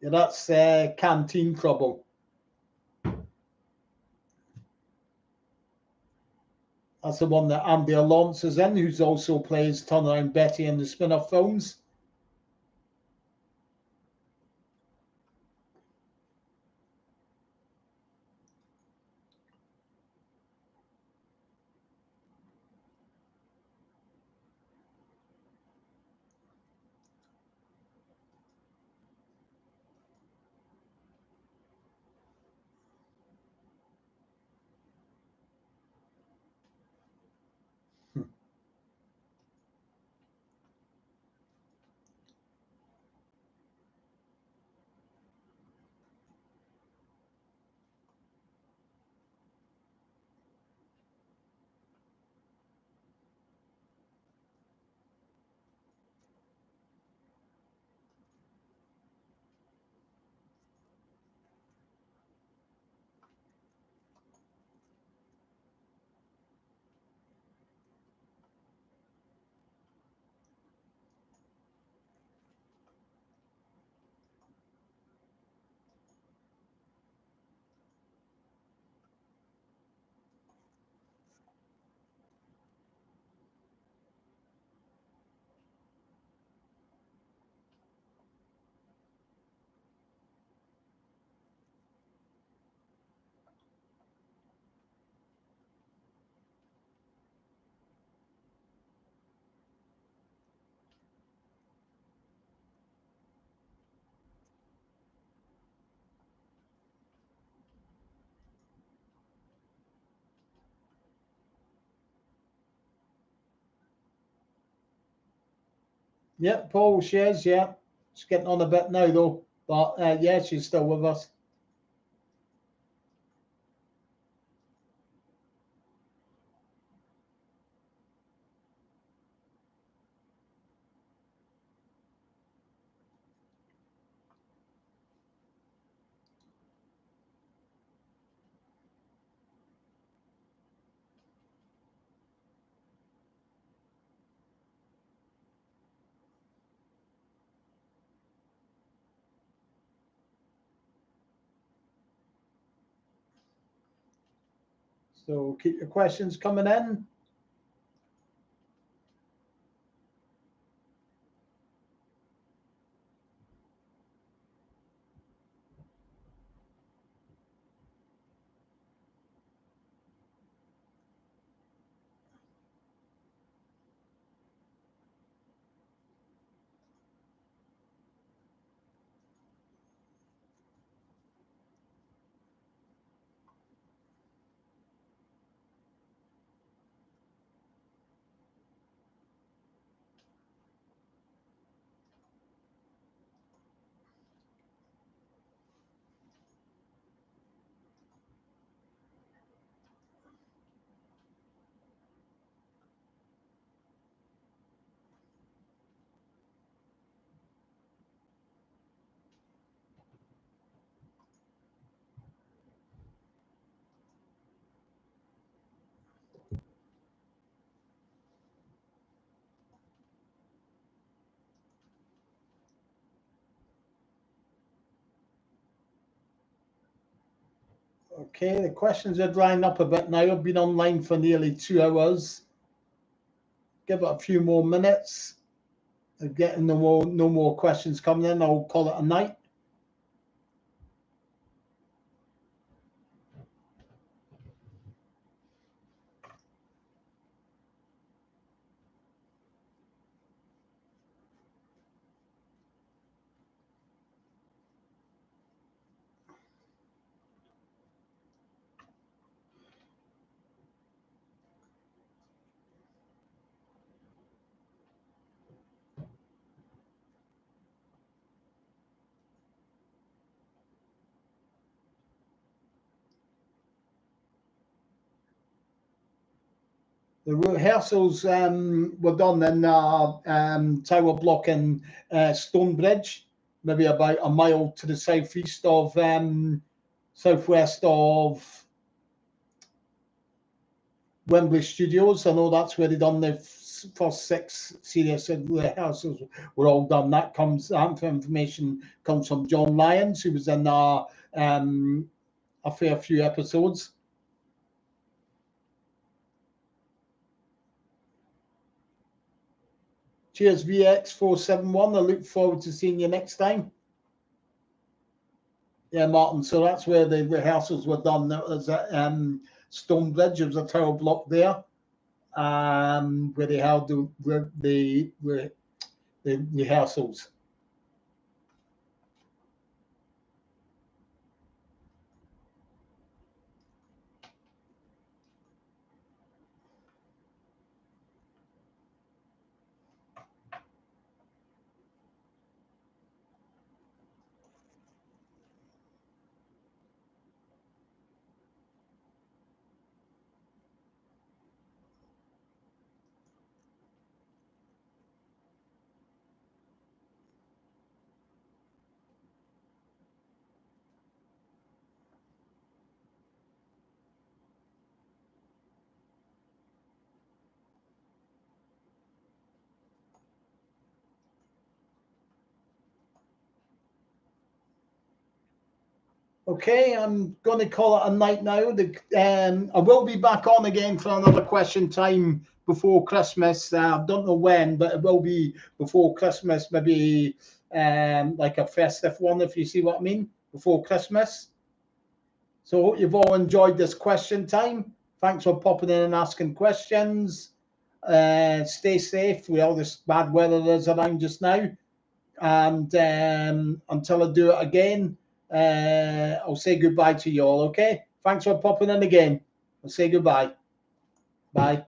Yeah, that's Canteen Trouble. That's the one that Andy Alonso is in, who's also plays Turnaround Betty in the spin-off films. Yeah, Paul shares, yeah. It's getting on a bit now, though. But yeah, she's still with us. So keep your questions coming in. Okay, the questions are drying up a bit now. I've been online for nearly 2 hours. Give it a few more minutes. Getting no more questions coming in. I'll call it a night. The rehearsals were done in Tower Block in Stonebridge, maybe about a mile to the southeast of southwest of Wembley Studios. I know that's where they done the first 6 serious rehearsals were all done. That information comes from John Lyons, who was in a fair few episodes. Cheers, VX471. I look forward to seeing you next time. Yeah, Martin. So that's where the rehearsals were done. That was at Stonebridge. There was a tower block there, where they held the rehearsals. Okay, I'm going to call it a night now. I will be back on again for another question time before Christmas. I don't know when, but it will be before Christmas, maybe like a festive one, if you see what I mean, before Christmas. So I hope you've all enjoyed this question time. Thanks for popping in and asking questions. Stay safe with all this bad weather that's around just now. And until I do it again, I'll say goodbye to you all, okay? Thanks for popping in again. I'll say goodbye. Bye.